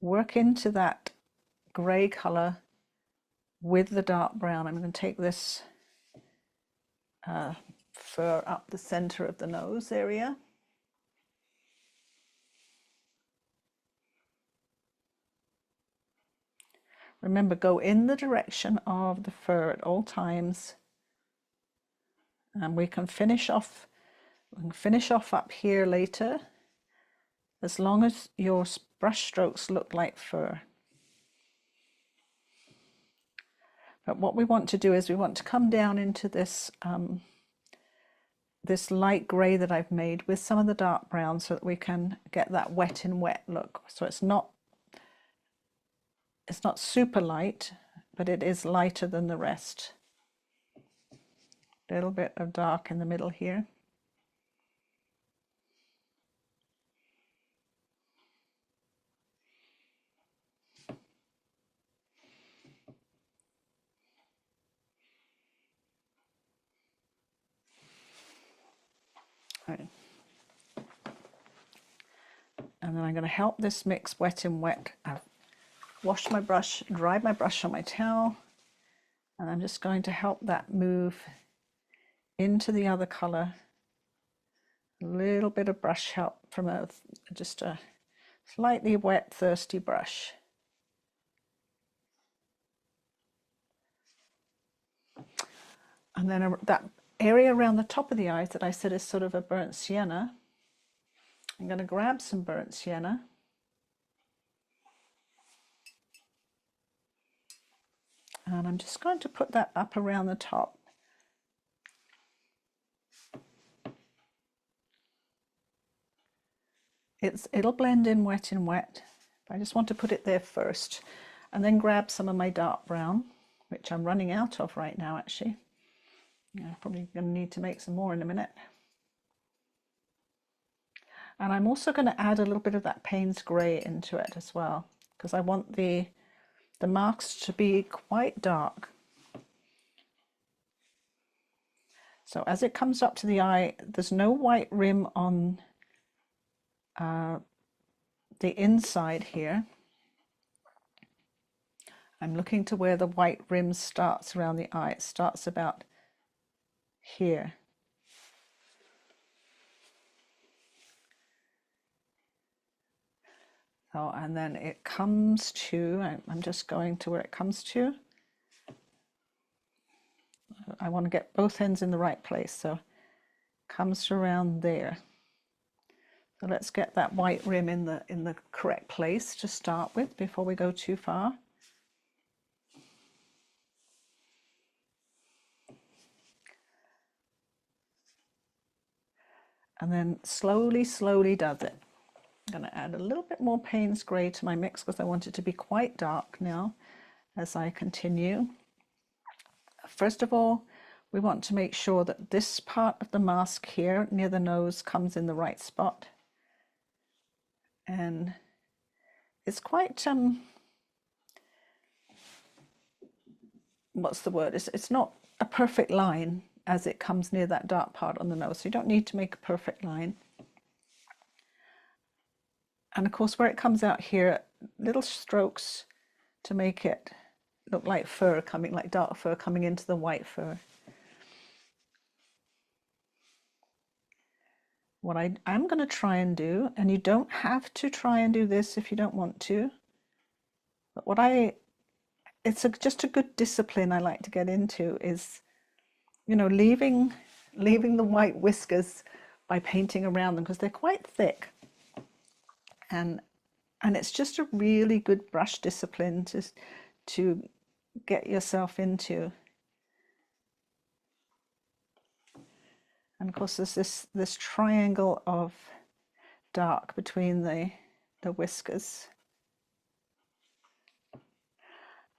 work into that gray color with the dark brown. I'm going to take this fur up the center of the nose area. Remember, go in the direction of the fur at all times. And we can finish off up here later, as long as your brush strokes look like fur. But what we want to do is we want to come down into this this light gray that I've made with some of the dark brown so that we can get that wet in wet look. So it's not super light, but it is lighter than the rest. A little bit of dark in the middle here. Right. And then I'm going to help this mix wet and wet. I've washed my brush, dried my brush on my towel, and I'm just going to help that move into the other color. A little bit of brush help from just a slightly wet, thirsty brush. And then that area around the top of the eyes that I said is sort of a burnt sienna, I'm going to grab some burnt sienna And I'm just going to put that up around the top. It'll blend in wet in wet. I just want to put it there first and then grab some of my dark brown, which I'm running out of right now actually. I'm probably going to need to make some more in a minute. And I'm also going to add a little bit of that Payne's grey into it as well, because I want the marks to be quite dark. So as it comes up to the eye, there's no white rim on the inside here. I'm looking to where the white rim starts around the eye. It starts about here. So, and then it comes to, I'm just going to where it comes to. I want to get both ends in the right place, so it comes around there. So let's get that white rim in the correct place to start with before we go too far. And then slowly, slowly does it. I'm going to add a little bit more Payne's grey to my mix because I want it to be quite dark now as I continue. First of all, we want to make sure that this part of the mask here near the nose comes in the right spot. And it's quite, what's the word? It's not a perfect line as it comes near that dark part on the nose. So you don't need to make a perfect line. And of course, where it comes out here, little strokes to make it look like fur coming, like dark fur coming into the white fur. What I'm going to try and do, and you don't have to try and do this if you don't want to, but it's just a good discipline I like to get into is, you know, leaving the white whiskers by painting around them because they're quite thick. And it's just a really good brush discipline to get yourself into. And of course there's this triangle of dark between the whiskers.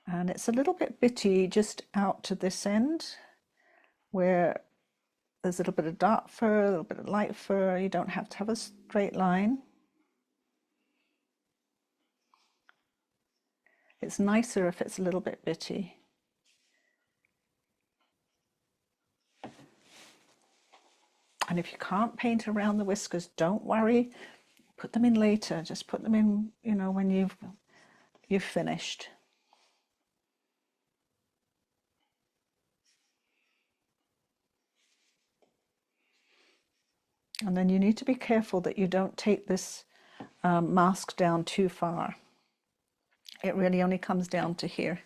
And it's a little bit bitty just out to this end where there's a little bit of dark fur, a little bit of light fur. You don't have to have a straight line. It's nicer if it's a little bit bitty. And if you can't paint around the whiskers, don't worry. Put them in later. Just put them in, you know, when you've finished. And then you need to be careful that you don't take this mask down too far. It really only comes down to here.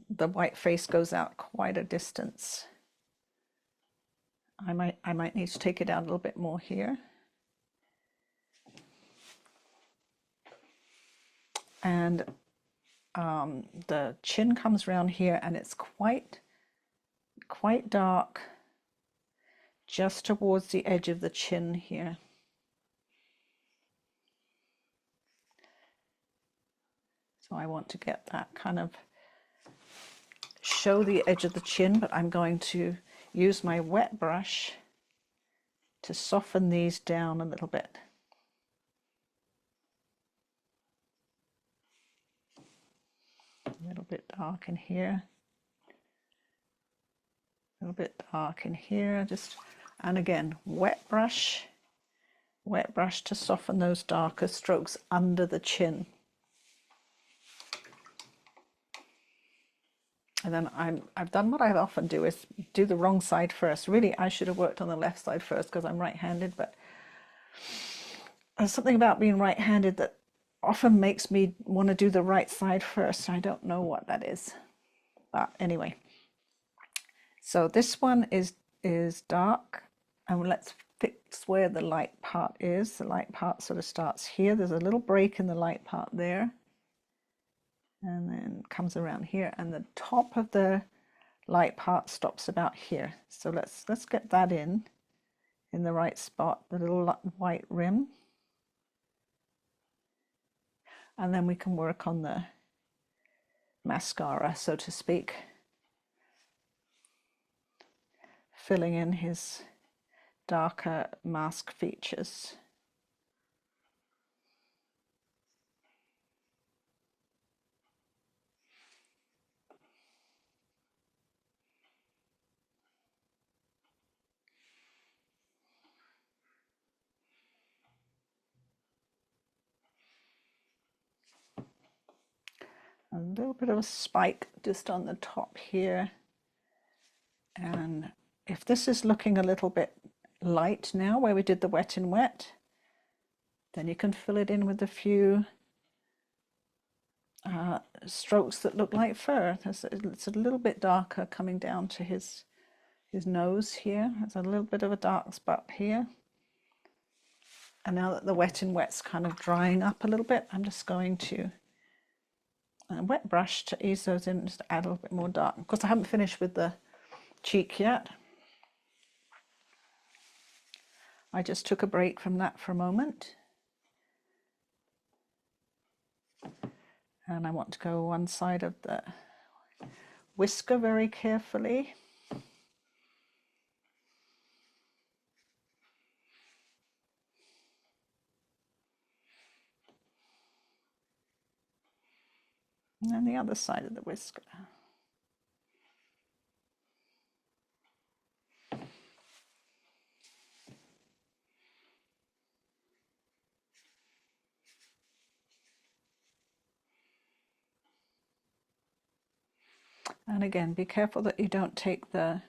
The white face goes out quite a distance. I might need to take it out a little bit more here. And the chin comes around here and it's quite dark just towards the edge of the chin here. So I want to get that kind of show the edge of the chin, but I'm going to use my wet brush to soften these down a little bit. A little bit dark in here. A little bit dark in here. And again, wet brush to soften those darker strokes under the chin. And then I've done what I often do is do the wrong side first. Really, I should have worked on the left side first because I'm right-handed, but there's something about being right-handed that often makes me want to do the right side first. I don't know what that is. But anyway, so this one is dark, and let's fix where the light part is. The light part sort of starts here. There's a little break in the light part there. and then comes around here, and the top of the light part stops about here. So let's get that in the right spot, the little white rim, and then we can work on the mascara, so to speak, filling in his darker mask features. A little bit of a spike just on the top here. And if this is looking a little bit light now, where we did the wet and wet, then you can fill it in with a few strokes that look like fur. It's a little bit darker coming down to his nose here. There's a little bit of a dark spot here. And now that the wet and wet's kind of drying up a little bit, I'm just going to wet brush to ease those in, just to add a little bit more dark. Of course, I haven't finished with the cheek yet. I just took a break from that for a moment. And I want to go one side of the whisker very carefully. And then the other side of the whisker. And again, be careful that you don't take the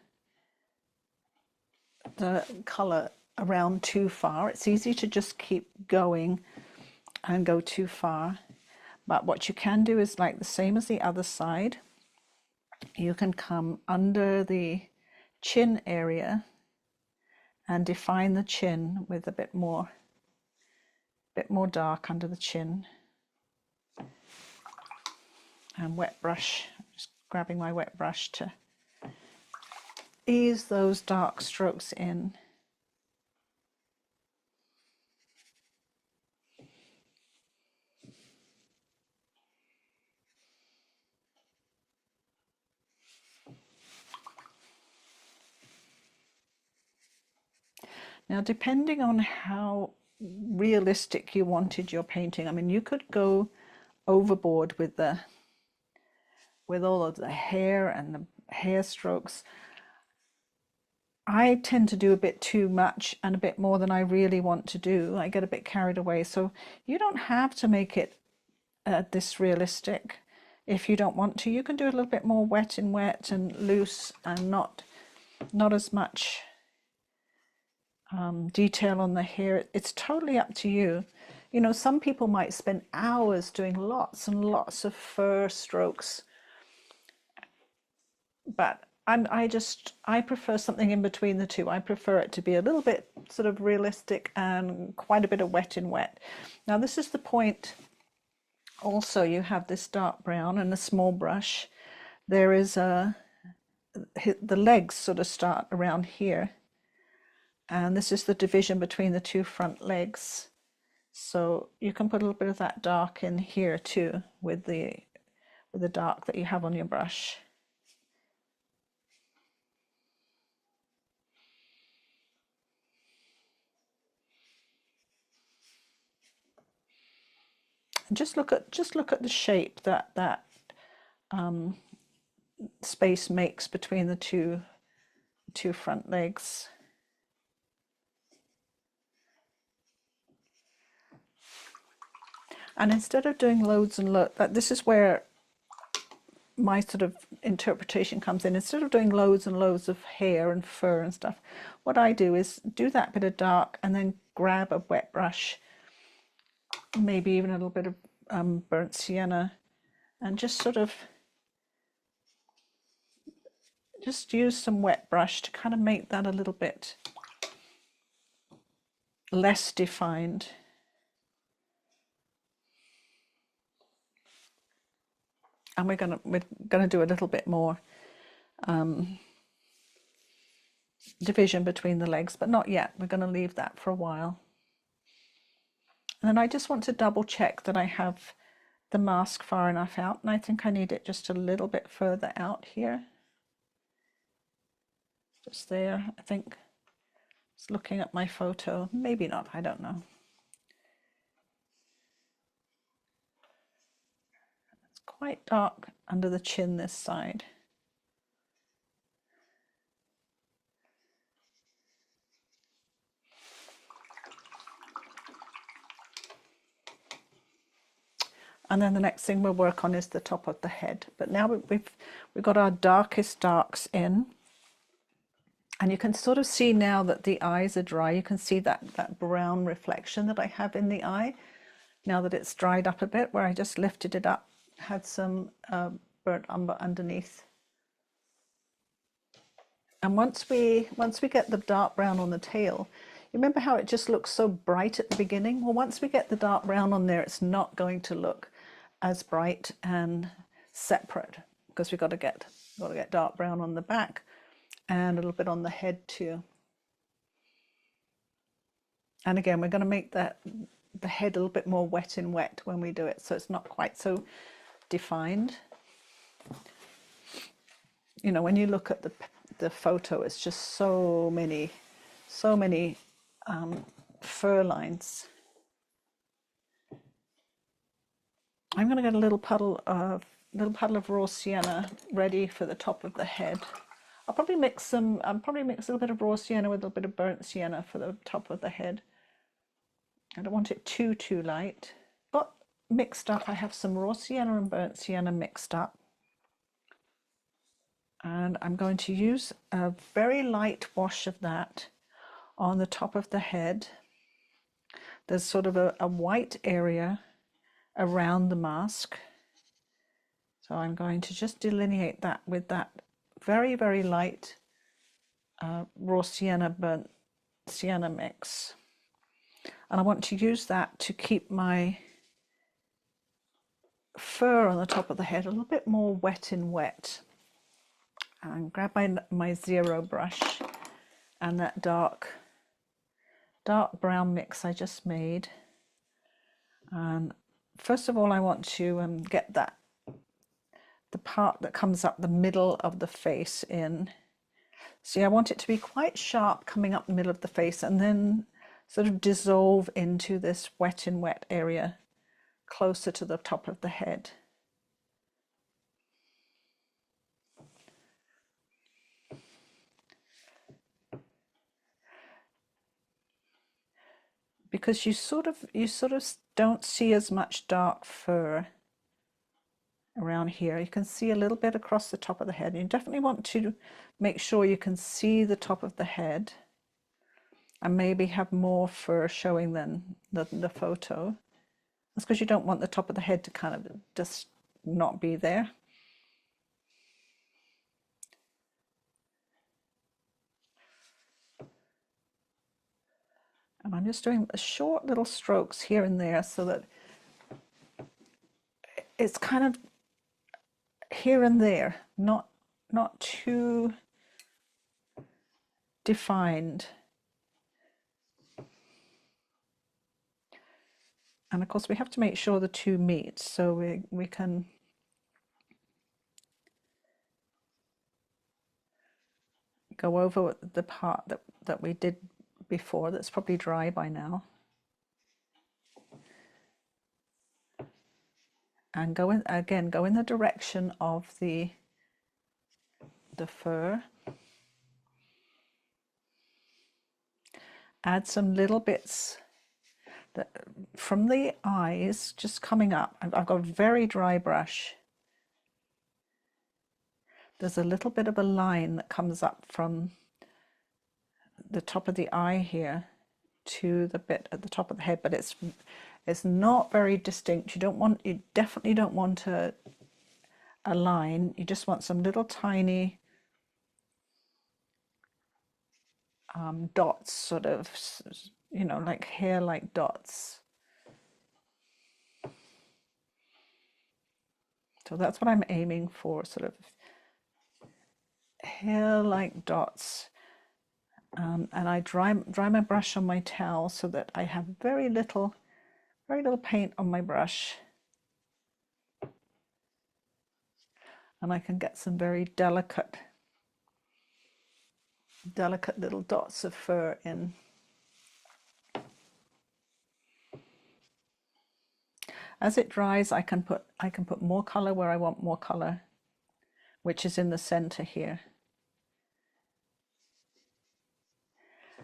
colour around too far. It's easy to just keep going and go too far. But what you can do is, like the same as the other side, you can come under the chin area and define the chin with a bit more dark under the chin. And wet brush, just grabbing my wet brush to ease those dark strokes in. Now, depending on how realistic you wanted your painting, I mean, you could go overboard with all of the hair and the hair strokes. I tend to do a bit too much and a bit more than I really want to do. I get a bit carried away. So you don't have to make it this realistic. If you don't want to, you can do a little bit more wet and wet and loose and not as much detail on the hair. It's totally up to you. You know, some people might spend hours doing lots and lots of fur strokes, but I prefer something in between the two. I prefer it to be a little bit sort of realistic and quite a bit of wet and wet. Now this is the point. Also, you have this dark brown and a small brush. There is the legs sort of start around here. And this is the division between the two front legs. So you can put a little bit of that dark in here too with the dark that you have on your brush. And just look at the shape that space makes between the two front legs. And instead of doing loads and loads, this is where my sort of interpretation comes in. Instead of doing loads and loads of hair and fur and stuff, what I do is do that bit of dark and then grab a wet brush, maybe even a little bit of burnt sienna, and just sort of use some wet brush to kind of make that a little bit less defined. And we're gonna do a little bit more division between the legs, but not yet. We're going to leave that for a while. And then I just want to double check that I have the mask far enough out, and I think I need it just a little bit further out here. Just there, I think. Just looking at my photo, maybe not, I don't know. It's quite dark under the chin this side. And then the next thing we'll work on is the top of the head. But now we've got our darkest darks in. And you can sort of see now that the eyes are dry. You can see that brown reflection that I have in the eye. Now that it's dried up a bit, where I just lifted it up, had some burnt umber underneath. And once we get the dark brown on the tail, you remember how it just looks so bright at the beginning? Well, once we get the dark brown on there, it's not going to look as bright and separate, because we've got to get dark brown on the back and a little bit on the head too. And again, we're going to make the head a little bit more wet in wet when we do it, so it's not quite so defined. You know, when you look at the photo, it's just so many fur lines. I'm going to get a little puddle of raw sienna ready for the top of the head. I'll probably mix a little bit of raw sienna with a little bit of burnt sienna for the top of the head. I don't want it too light. But mixed up, I have some raw sienna and burnt sienna mixed up. And I'm going to use a very light wash of that on the top of the head. There's sort of a white area around the mask. So I'm going to just delineate that with that very, very light raw sienna, burnt sienna mix. And I want to use that to keep my fur on the top of the head a little bit more wet in wet. And grab my zero brush and that dark brown mix I just made. And first of all, I want to get the part that comes up the middle of the face in. See, I want it to be quite sharp coming up the middle of the face, and then sort of dissolve into this wet in wet area closer to the top of the head. Because you sort of don't see as much dark fur around here. You can see a little bit across the top of the head. You definitely want to make sure you can see the top of the head and maybe have more fur showing than the photo. That's because you don't want the top of the head to kind of just not be there. And I'm just doing short little strokes here and there so that it's kind of here and there, not too defined. And of course we have to make sure the two meet, so we can go over the part that we did before that's probably dry by now. And go in the direction of the fur. Add some little bits from the eyes just coming up. I've got a very dry brush. There's a little bit of a line that comes up from the top of the eye here to the bit at the top of the head, but it's not very distinct. You definitely don't want a line. You just want some little tiny dots, sort of, you know, like hair-like dots. So that's what I'm aiming for, sort of hair-like dots. And I dry my brush on my towel so that I have very little paint on my brush. And I can get some very delicate little dots of fur in. As it dries, I can put more color where I want more color, which is in the center here.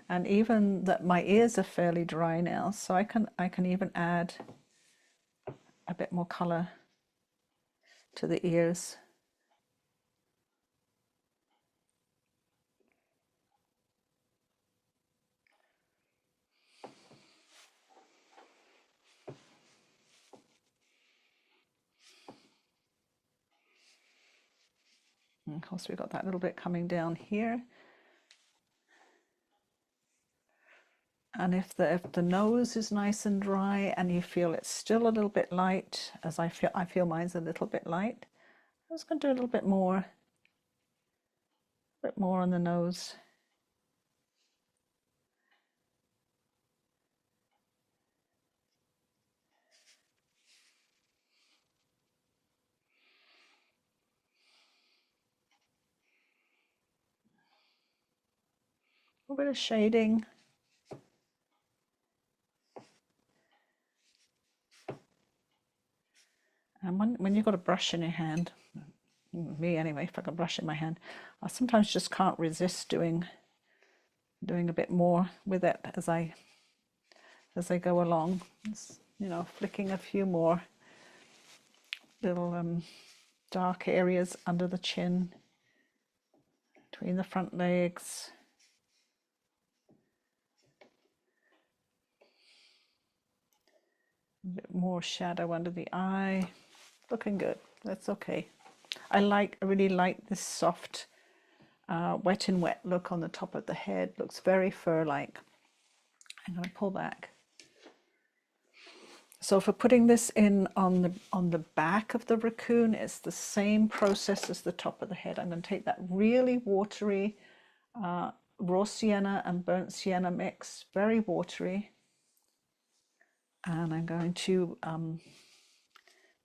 And even that my ears are fairly dry now, so I can even add a bit more color to the ears. And of course, we've got that little bit coming down here. And if the nose is nice and dry and you feel it's still a little bit light, as I feel mine's a little bit light, I'm just going to do a little bit more on the nose. A little bit of shading. And when you've got a brush in your hand, me anyway, if I got a brush in my hand, I sometimes just can't resist doing a bit more with it as I go along. Just, you know, flicking a few more little dark areas under the chin, between the front legs. A bit more shadow under the eye. Looking good. That's okay. I really like this soft wet in wet look on the top of the head. Looks very fur-like. I'm going to pull back. So for putting this in on the back of the raccoon, it's the same process as the top of the head. I'm going to take that really watery raw sienna and burnt sienna mix, very watery, and I'm going to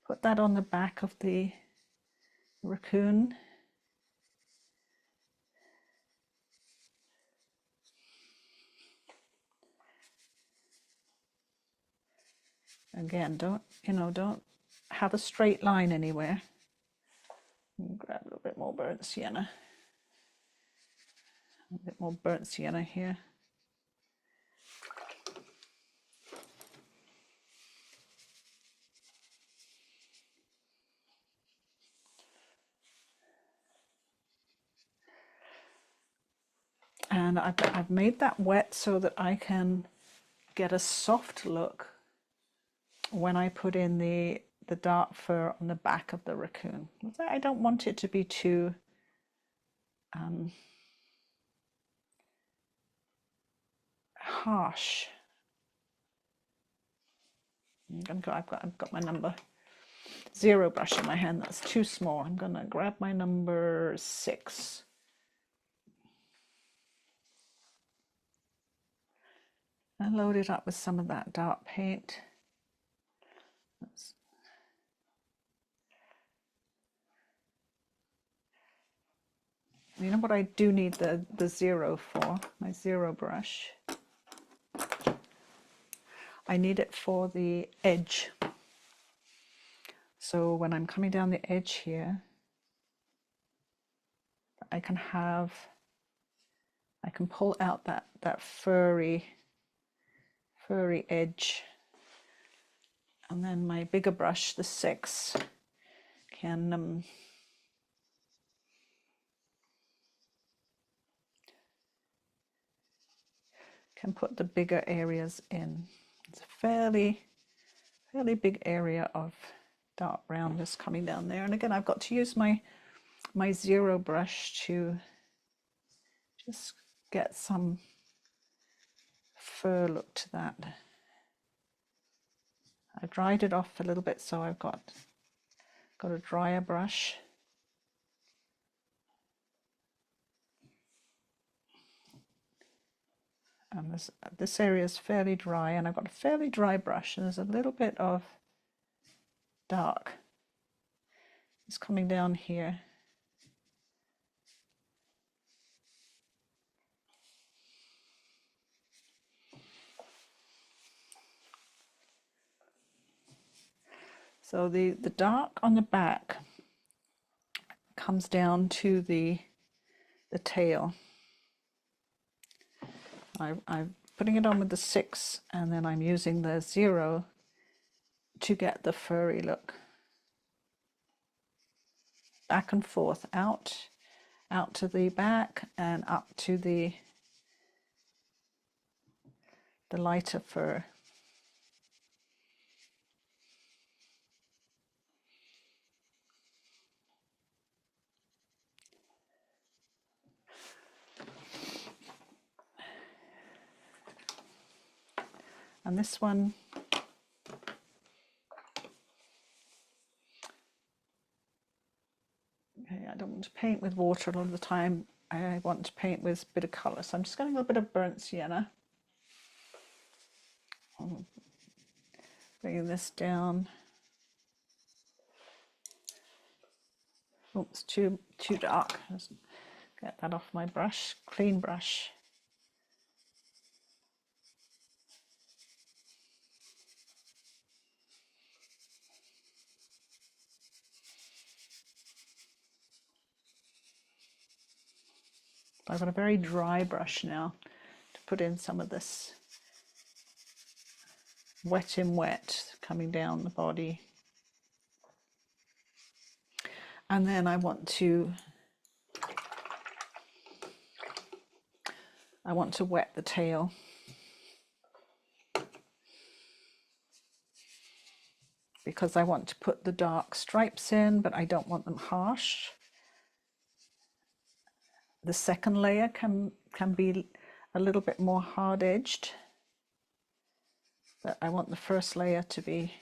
put that on the back of the raccoon. Again, don't have a straight line anywhere. Grab a little bit more burnt sienna. A bit more burnt sienna here. And I've made that wet so that I can get a soft look when I put in the dark fur on the back of the raccoon. I don't want it to be too harsh. I've got my number 0 brush in my hand. That's too small. I'm gonna grab my number 6. And load it up with some of that dark paint. You know what I do need the 0 for? My 0 brush. I need it for the edge. So when I'm coming down the edge here, I can pull out that furry edge, and then my bigger brush, the 6, can put the bigger areas in. It's a fairly big area of dark brown just coming down there. And again, I've got to use my 0 brush to just get some fur look to that. I dried it off a little bit, so I've got got a drier brush. And this area is fairly dry, and I've got a fairly dry brush, and there's a little bit of dark. It's coming down here. So the dark on the back comes down to the tail. I'm putting it on with the 6, and then I'm using the 0 to get the furry look. Back and forth, out to the back and up to the lighter fur. And this one, okay, I don't want to paint with water all the time. I want to paint with a bit of colour. So I'm just getting a little bit of burnt sienna. Bringing this down. Oops, too dark. Just get that off my brush, clean brush. I've got a very dry brush now to put in some of this wet in wet coming down the body. And then I want to wet the tail. Because I want to put the dark stripes in, but I don't want them harsh. The second layer can be a little bit more hard-edged, but I want the first layer to be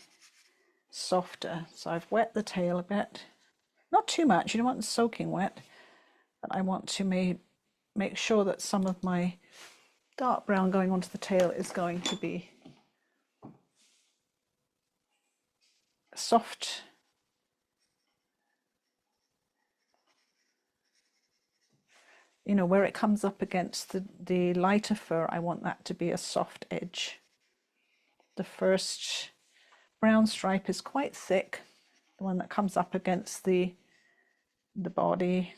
softer. So I've wet the tail a bit. Not too much, you don't want it soaking wet, but I want to make sure that some of my dark brown going onto the tail is going to be soft. You know, where it comes up against the lighter fur, I want that to be a soft edge. The first brown stripe is quite thick, the one that comes up against the body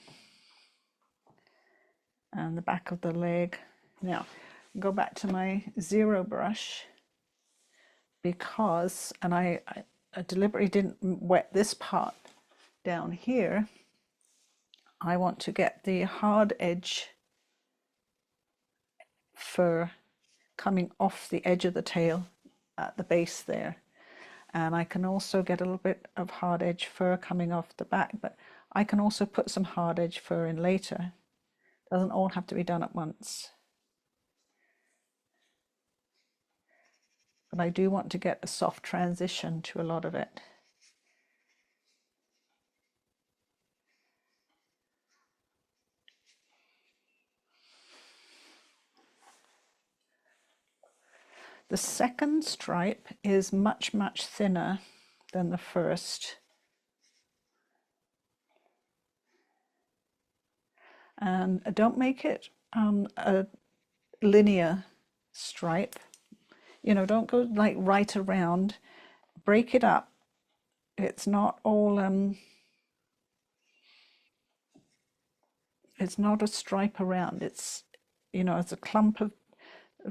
and the back of the leg. Now, go back to my 0 brush because, and I deliberately didn't wet this part down here. I want to get the hard edge fur coming off the edge of the tail at the base there. And I can also get a little bit of hard edge fur coming off the back, but I can also put some hard edge fur in later. Doesn't all have to be done at once. But I do want to get a soft transition to a lot of it. The second stripe is much, much thinner than the first. And don't make it a linear stripe. You know, don't go like right around. Break it up. It's not all, it's not a stripe around. It's, you know, it's a clump of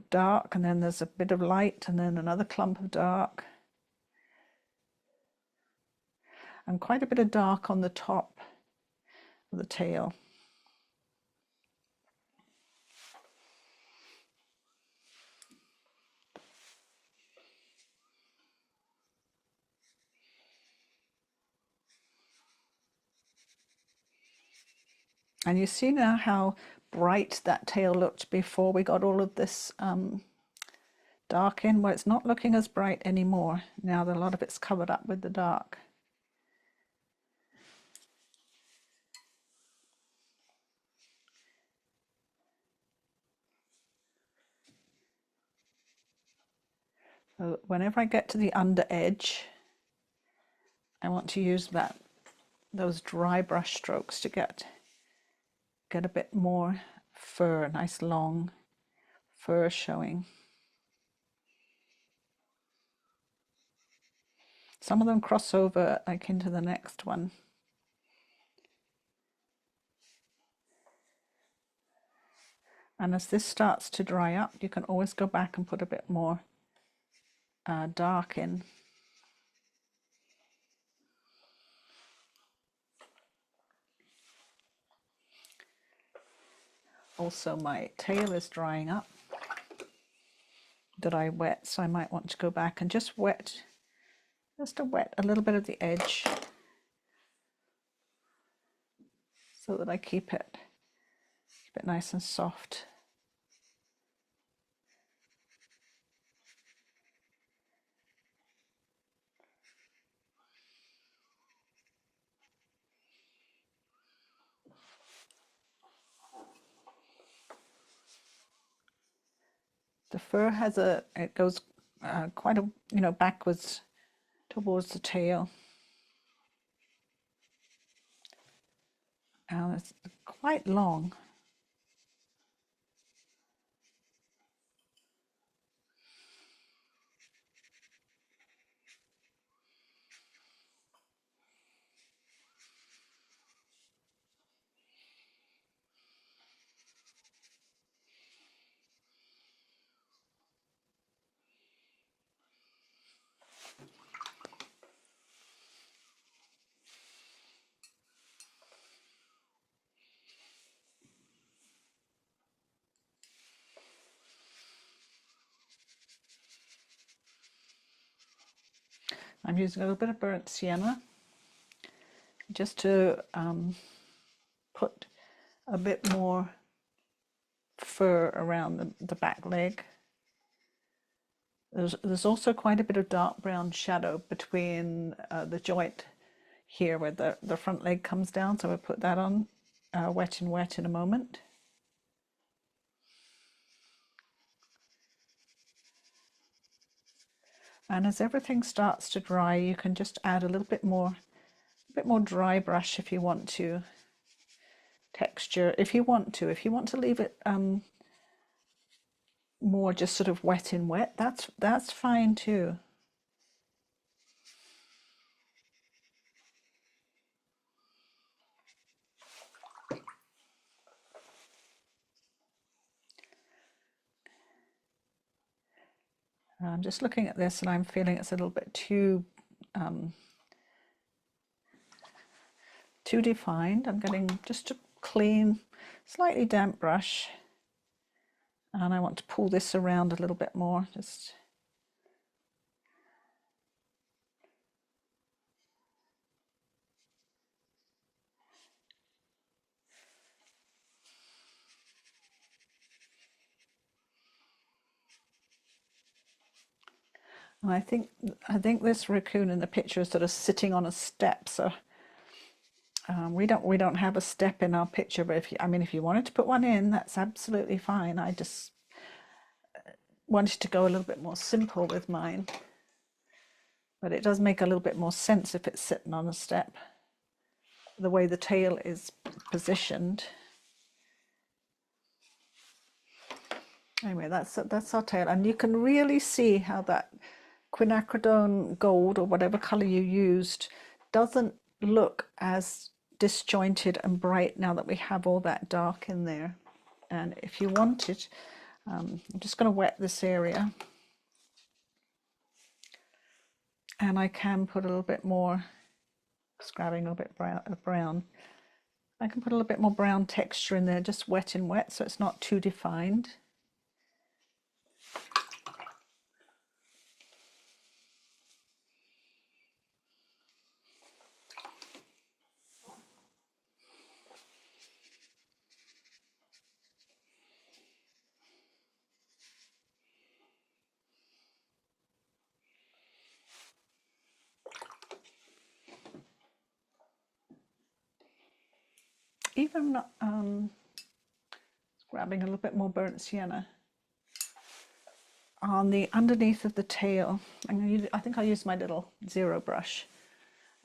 dark, and then there's a bit of light, and then another clump of dark, and quite a bit of dark on the top of the tail. And you see now how bright that tail looked before we got all of this dark in. Well, it's not looking as bright anymore now that a lot of it's covered up with the dark. So whenever I get to the under edge, I want to use those dry brush strokes to get a bit more fur, nice long fur showing. Some of them cross over like into the next one. And as this starts to dry up, you can always go back and put a bit more dark in. Also, my tail is drying up that I wet, so I might want to go back and just wet a little bit of the edge so that I keep it nice and soft. The fur it goes quite backwards towards the tail. And it's quite long. I'm using a little bit of burnt sienna just to put a bit more fur around the back leg. There's also quite a bit of dark brown shadow between the joint here where the front leg comes down, so we'll put that on wet in a moment. And as everything starts to dry, you can just add a bit more dry brush if you want to. Texture, if you want to leave it more just sort of wet in wet, that's fine too. I'm just looking at this and I'm feeling it's a little bit too defined. I'm getting just a clean, slightly damp brush, and I want to pull this around a little bit more. And I think this raccoon in the picture is sort of sitting on a step, so we don't have a step in our picture, but if you wanted to put one in, that's absolutely fine. I just wanted to go a little bit more simple with mine, but it does make a little bit more sense if it's sitting on a step, the way the tail is positioned. Anyway, that's our tail, and you can really see how that Quinacridone Gold, or whatever color you used, doesn't look as disjointed and bright now that we have all that dark in there. And if you wanted, I'm just going to wet this area, and I can put a little bit more, just grabbing a little bit of brown. I can put a little bit more brown texture in there, just wet in wet, so it's not too defined. Even grabbing a little bit more burnt sienna. on the underneath of the tail. I think I'll use my little zero brush.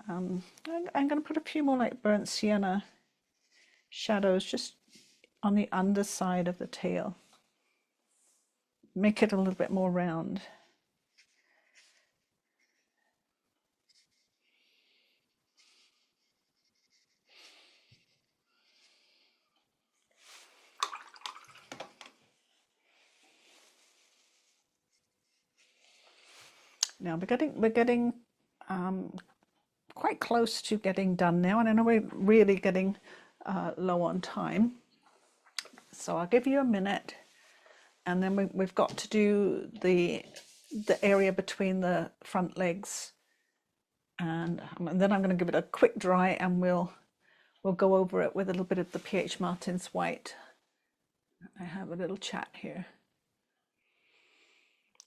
I'm going to put a few more like burnt sienna shadows just on the underside of the tail. Make it a little bit more round. Now we're getting quite close to getting done now, and I know we're really getting low on time. So I'll give you a minute, and then we've got to do the area between the front legs, and then I'm going to give it a quick dry, and we'll go over it with a little bit of the PH Martin's white. I have a little chat here.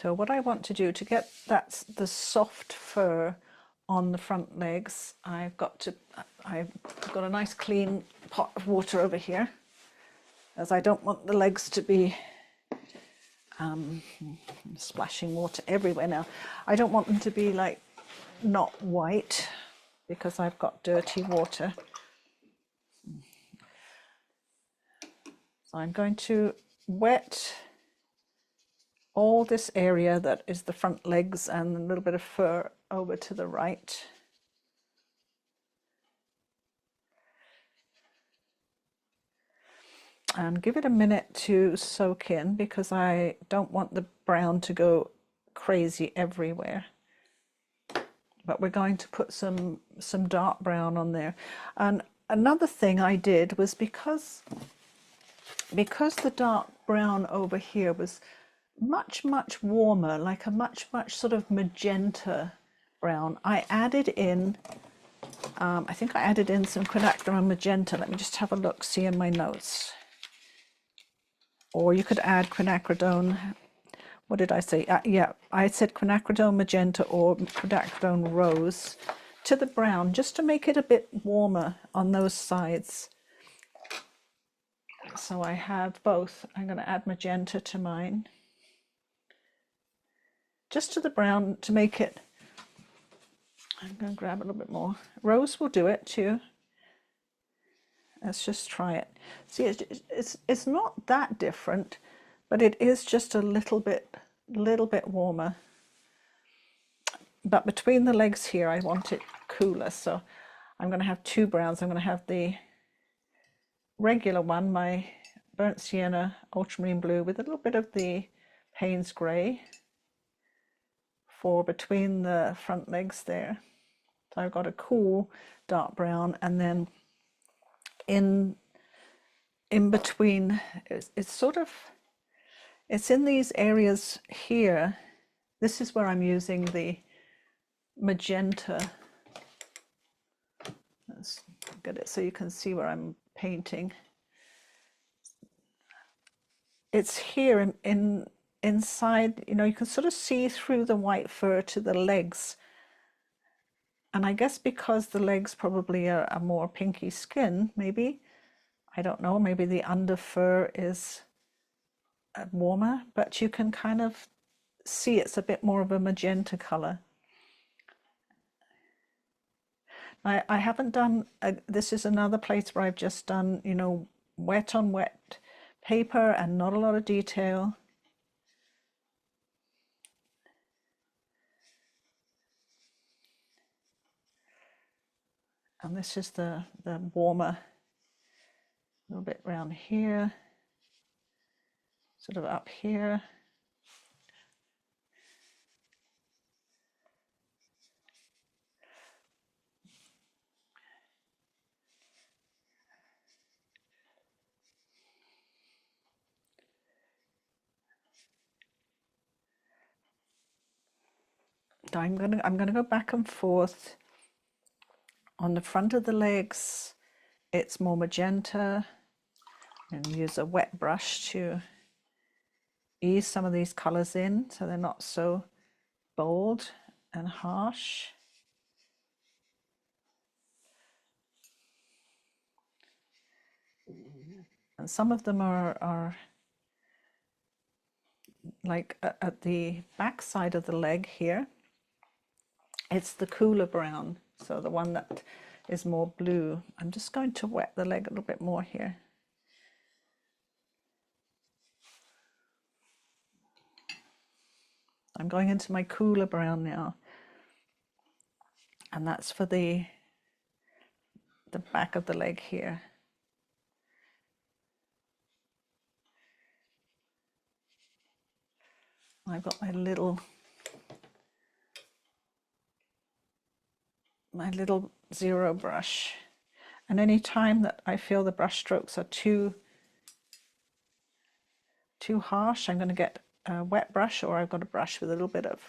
So what I want to do to get the soft fur on the front legs, I've got a nice clean pot of water over here, as I don't want the legs to be splashing water everywhere now. I don't want them to be like not white because I've got dirty water. So I'm going to wet all this area that is the front legs and a little bit of fur over to the right. And give it a minute to soak in because I don't want the brown to go crazy everywhere. But we're going to put some dark brown on there. And another thing I did was because the dark brown over here was much warmer, like a much sort of magenta brown, I added in I think I added in some Quinacridone Magenta. Let me just have a look, see in my notes. Or you could add Quinacridone, what did I say? Yeah, I said Quinacridone Magenta or Quinacridone Rose to the brown, just to make it a bit warmer on those sides. So I have both. I'm going to add magenta to mine, just to the brown to make it. I'm going to grab a little bit more. Rose will do it too. Let's just try it. See, it's not that different, but it is just a little bit warmer. But between the legs here, I want it cooler, so I'm going to have two browns. I'm going to have the regular one, my burnt sienna ultramarine blue, with a little bit of the Payne's grey for between the front legs there. So I've got a cool dark brown, and then in between, it's sort of, it's in these areas here. This is where I'm using the magenta. Let's get it so you can see where I'm painting. It's here inside, you know, you can sort of see through the white fur to the legs. And I guess because the legs probably are a more pinky skin, maybe, I don't know, maybe the under fur is warmer, but you can kind of see it's a bit more of a magenta color. I haven't done, this is another place where I've just done, you know, wet on wet paper and not a lot of detail. And this is the warmer, a little bit around here, sort of up here. I'm gonna go back and forth. On the front of the legs, it's more magenta, and use a wet brush to ease some of these colors in so they're not so bold and harsh. And some of them are like at the back side of the leg here, it's the cooler brown, so the one that is more blue. I'm just going to wet the leg a little bit more here. I'm going into my cooler brown now, and that's for the back of the leg here. I've got my little zero brush, and any time that I feel the brush strokes are too harsh, I'm going to get a wet brush, or I've got a brush with a little bit of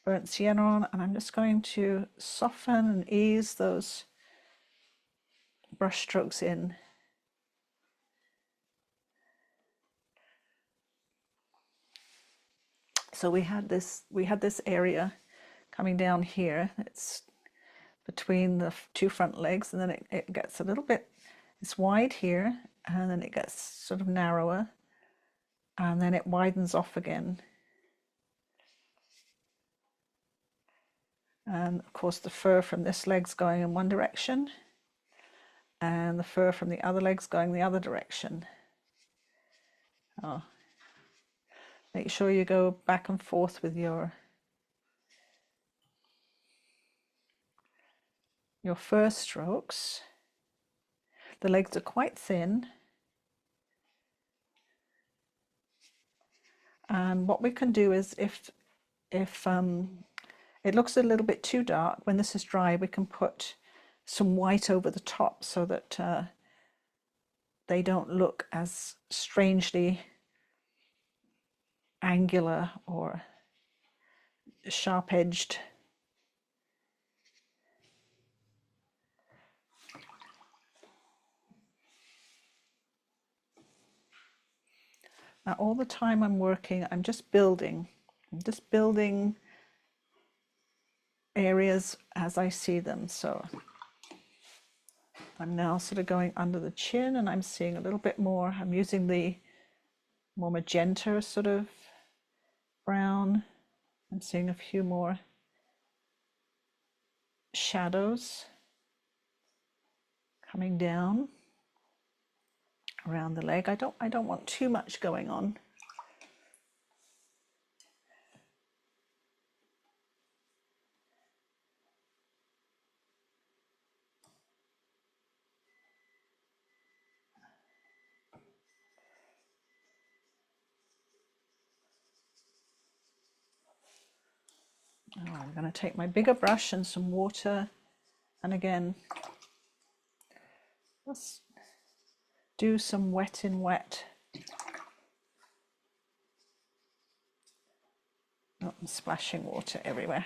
burnt sienna on, and I'm just going to soften and ease those brush strokes in. So we had this area coming down here. It's between the two front legs, and then it gets a little bit, it's wide here, and then it gets sort of narrower, and then it widens off again. And of course the fur from this leg's going in one direction, and the fur from the other leg's going the other direction. Oh. Make sure you go back and forth with your fur strokes. The legs are quite thin, and what we can do is if it looks a little bit too dark, when this is dry, we can put some white over the top so that they don't look as strangely angular or sharp-edged. Now, all the time I'm working, I'm just building areas as I see them. So I'm now sort of going under the chin, and I'm seeing a little bit more. I'm using the more magenta sort of brown. I'm seeing a few more shadows coming down around the leg. I don't want too much going on. Oh, I'm going to take my bigger brush and some water, and again, let's do some wet in wet. Oh, I'm splashing water everywhere.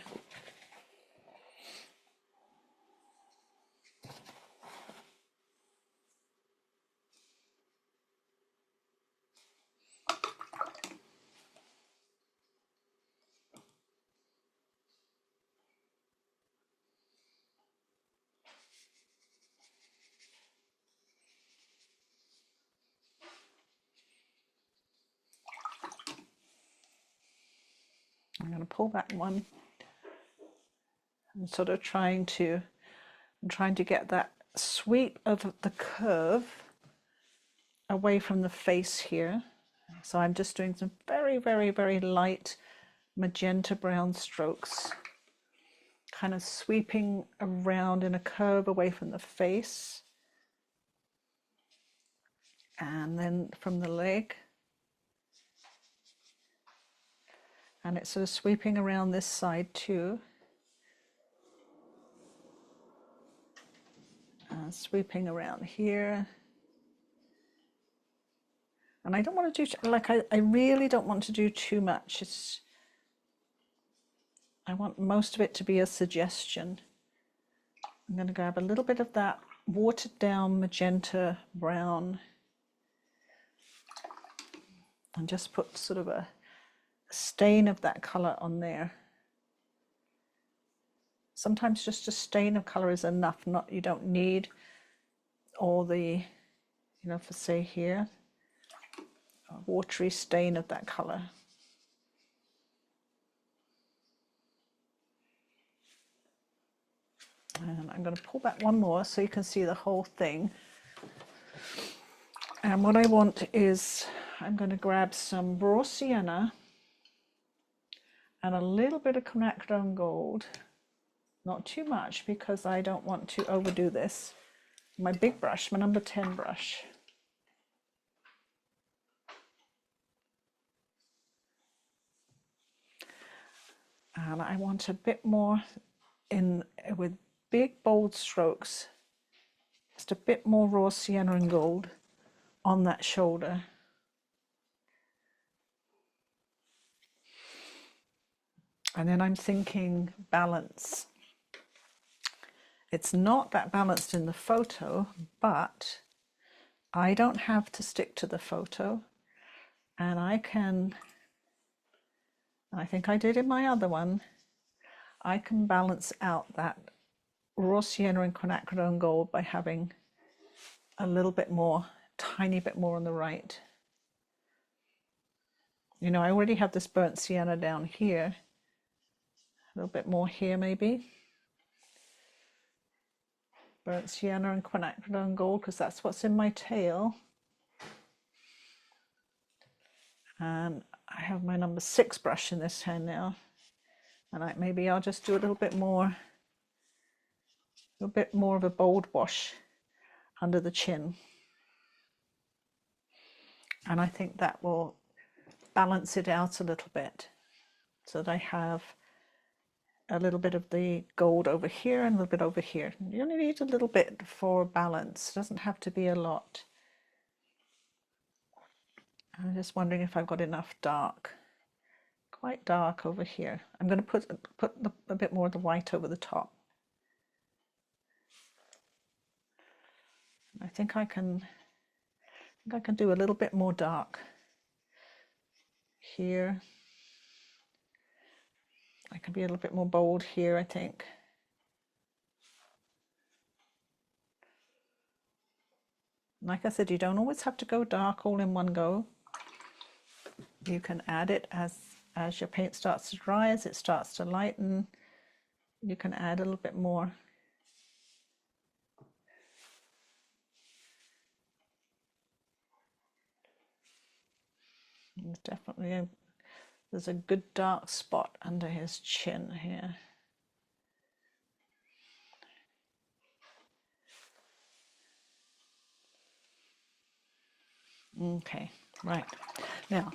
I'm going to pull back one and sort of trying to get that sweep of the curve away from the face here. So I'm just doing some very, very, very light magenta brown strokes, kind of sweeping around in a curve away from the face, and then from the leg, and it's sort of sweeping around this side too, sweeping around here. And I don't want to do, like, I really don't want to do too much. I want most of it to be a suggestion. I'm going to grab a little bit of that watered down magenta brown and just put sort of a stain of that color on there. Sometimes just a stain of color is enough. You don't need all the, for say here, a watery stain of that color. And I'm going to pull back one more so you can see the whole thing. And what I want is, I'm going to grab some raw sienna and a little bit of Quinacridone Gold. Not too much because I don't want to overdo this. My big brush, my number 10 brush. And I want a bit more in with big bold strokes, just a bit more raw sienna and gold on that shoulder. And then I'm thinking balance. It's not that balanced in the photo, but I don't have to stick to the photo, and I think I did in my other one, I can balance out that raw sienna and Quinacridone Gold by having a little bit more, tiny bit more on the right. You know, I already have this burnt sienna down here. A little bit more here maybe. Burnt sienna and Quinacridone Gold, because that's what's in my tail. And I have my number 6 brush in this hand now. And maybe I'll just do a little bit more of a bold wash under the chin. And I think that will balance it out a little bit so that I have a little bit of the gold over here and a little bit over here. You only need a little bit for balance. It doesn't have to be a lot. I'm just wondering if I've got enough dark. Quite dark over here. I'm going to put a bit more of the white over the top. I think I can do a little bit more dark here. I can be a little bit more bold here, I think. Like I said, you don't always have to go dark all in one go. You can add it as your paint starts to dry, as it starts to lighten. You can add a little bit more. There's a good dark spot under his chin here. Okay, right. Now,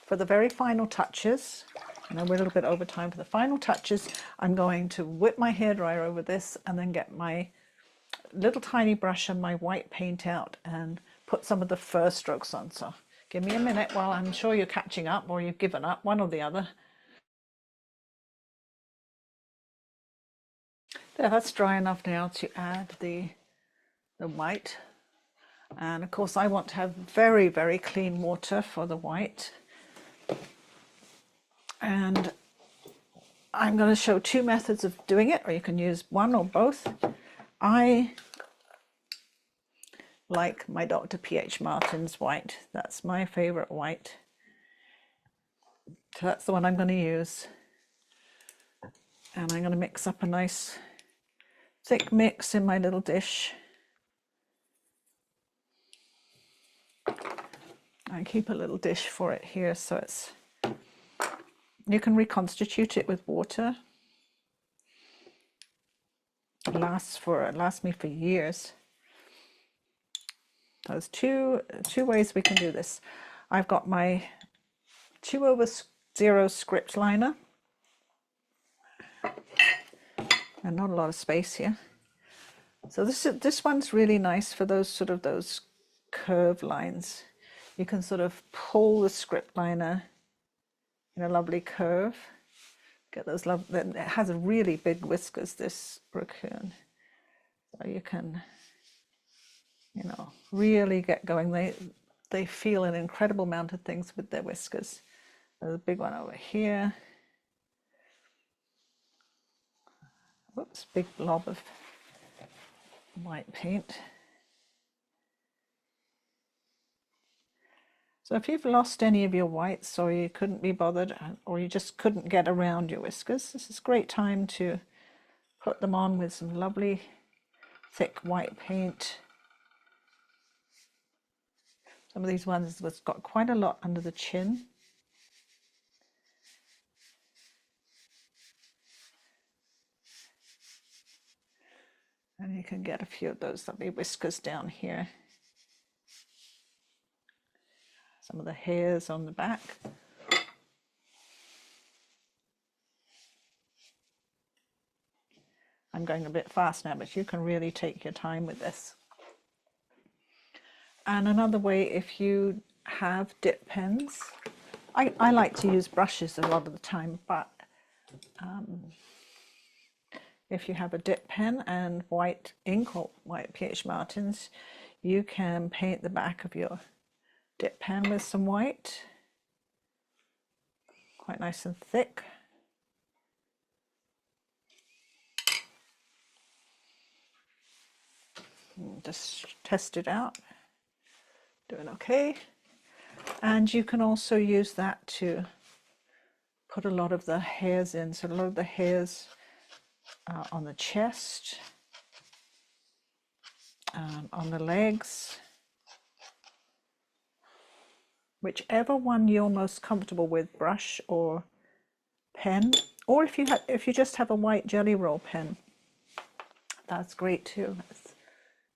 for the very final touches, and we're a little bit over time for the final touches, I'm going to whip my hairdryer over this and then get my little tiny brush and my white paint out and put some of the first strokes on. So give me a minute while I'm sure you're catching up or you've given up, one or the other. There, that's dry enough now to add the white. And of course I want to have very, very clean water for the white. And I'm going to show 2 methods of doing it, or you can use one or both. I like my Dr. P.H. Martin's white. That's my favorite white. So that's the one I'm going to use. And I'm going to mix up a nice thick mix in my little dish. I keep a little dish for it here, so you can reconstitute it with water. It lasts me for years. There's two ways we can do this. I've got my 2/0 script liner, and not a lot of space here. So this one's really nice for those curve lines. You can sort of pull the script liner in a lovely curve. Get those it has a really big whiskers, this raccoon. So you can, really get going. They feel an incredible amount of things with their whiskers. There's a big one over here. Whoops, big blob of white paint. So if you've lost any of your whites, or you couldn't be bothered, or you just couldn't get around your whiskers, this is a great time to put them on with some lovely thick white paint. Some of these ones have got quite a lot under the chin. And you can get a few of those lovely whiskers down here. Some of the hairs on the back. I'm going a bit fast now, but you can really take your time with this. And another way, if you have dip pens, I like to use brushes a lot of the time, but if you have a dip pen and white ink or white PH Martins, you can paint the back of your dip pen with some white, quite nice and thick. Just test it out, doing okay. And you can also use that to put a lot of the hairs in, so a lot of the hairs on the chest, on the legs, whichever one you're most comfortable with, brush or pen, or if you just have a white jelly roll pen, that's great too. Let's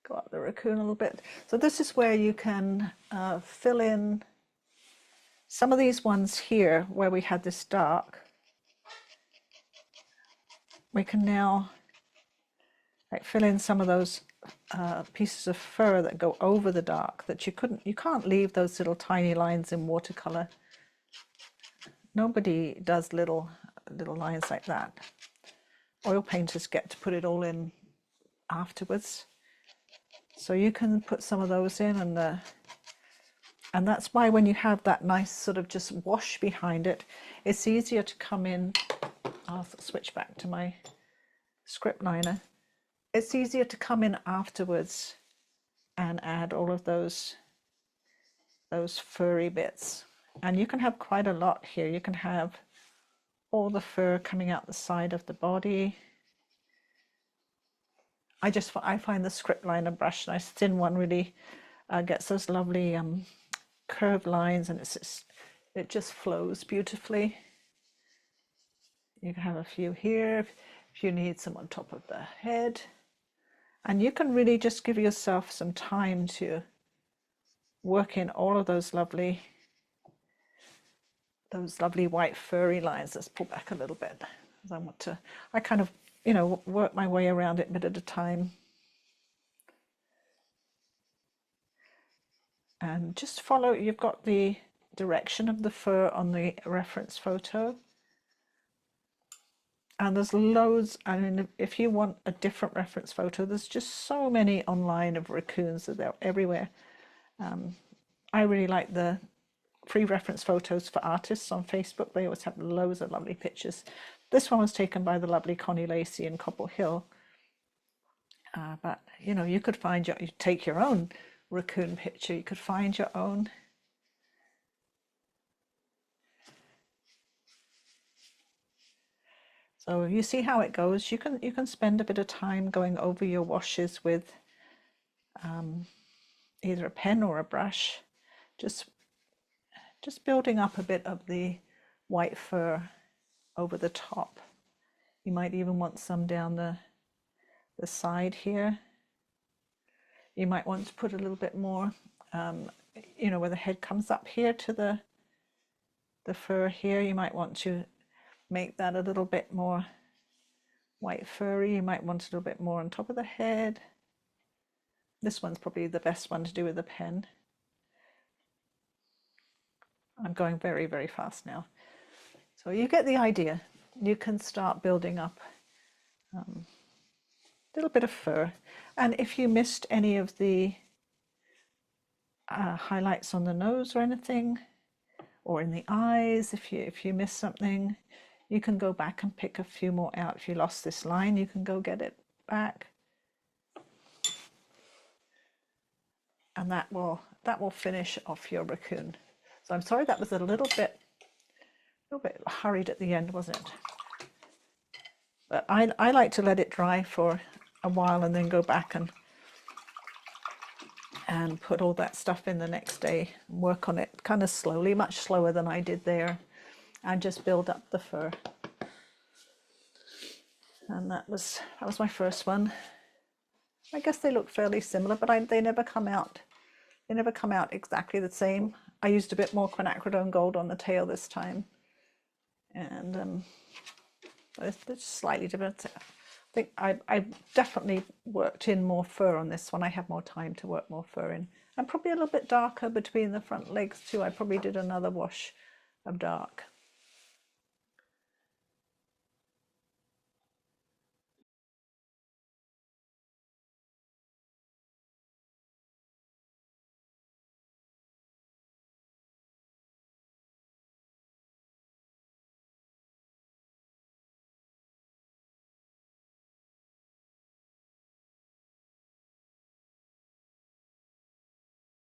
go up the raccoon a little bit. So this is where you can fill in some of these ones here where we had this dark. We can now fill in some of those pieces of fur that go over the dark that you can't leave those little tiny lines in watercolor. Nobody does little lines like that. Oil painters get to put it all in afterwards. So you can put some of those in, and that's why when you have that nice sort of just wash behind it, it's easier to come in. I'll switch back to my script liner. It's easier to come in afterwards and add all of those furry bits. And you can have quite a lot here. You can have all the fur coming out the side of the body. I find the script liner brush, nice thin one, really gets those lovely curved lines, and it just flows beautifully. You can have a few here if you need some on top of the head. And you can really just give yourself some time to work in all of those lovely white furry lines. Let's pull back a little bit. I kind of, work my way around it a bit at a time. And just follow, you've got the direction of the fur on the reference photo. And there's loads, I mean, if you want a different reference photo, there's just so many online of raccoons, that they're everywhere. I really like the free reference photos for artists on Facebook. They always have loads of lovely pictures. This one was taken by the lovely Connie Lacy in Cobalt Hill. But, you could you take your own raccoon picture, you could find your own. So you see how it goes. You can spend a bit of time going over your washes with either a pen or a brush, just building up a bit of the white fur over the top. You might even want some down the side here. You might want to put a little bit more, where the head comes up here to the fur here. You might want to make that a little bit more white furry. You might want a little bit more on top of the head. This one's probably the best one to do with a pen. I'm going very, very fast now. So you get the idea. You can start building up a little bit of fur. And if you missed any of the highlights on the nose or anything, or in the eyes, if you missed something, you can go back and pick a few more out. If you lost this line, you can go get it back. And that will finish off your raccoon. So I'm sorry that was a little bit hurried at the end, wasn't it? But I like to let it dry for a while and then go back and put all that stuff in the next day and work on it kind of slowly, much slower than I did there, and just build up the fur. And that was my first one. I guess they look fairly similar, but they never come out. They never come out exactly the same. I used a bit more Quinacridone Gold on the tail this time, and it's slightly different. I think I definitely worked in more fur on this one. I had more time to work more fur in, and probably a little bit darker between the front legs too. I probably did another wash of dark.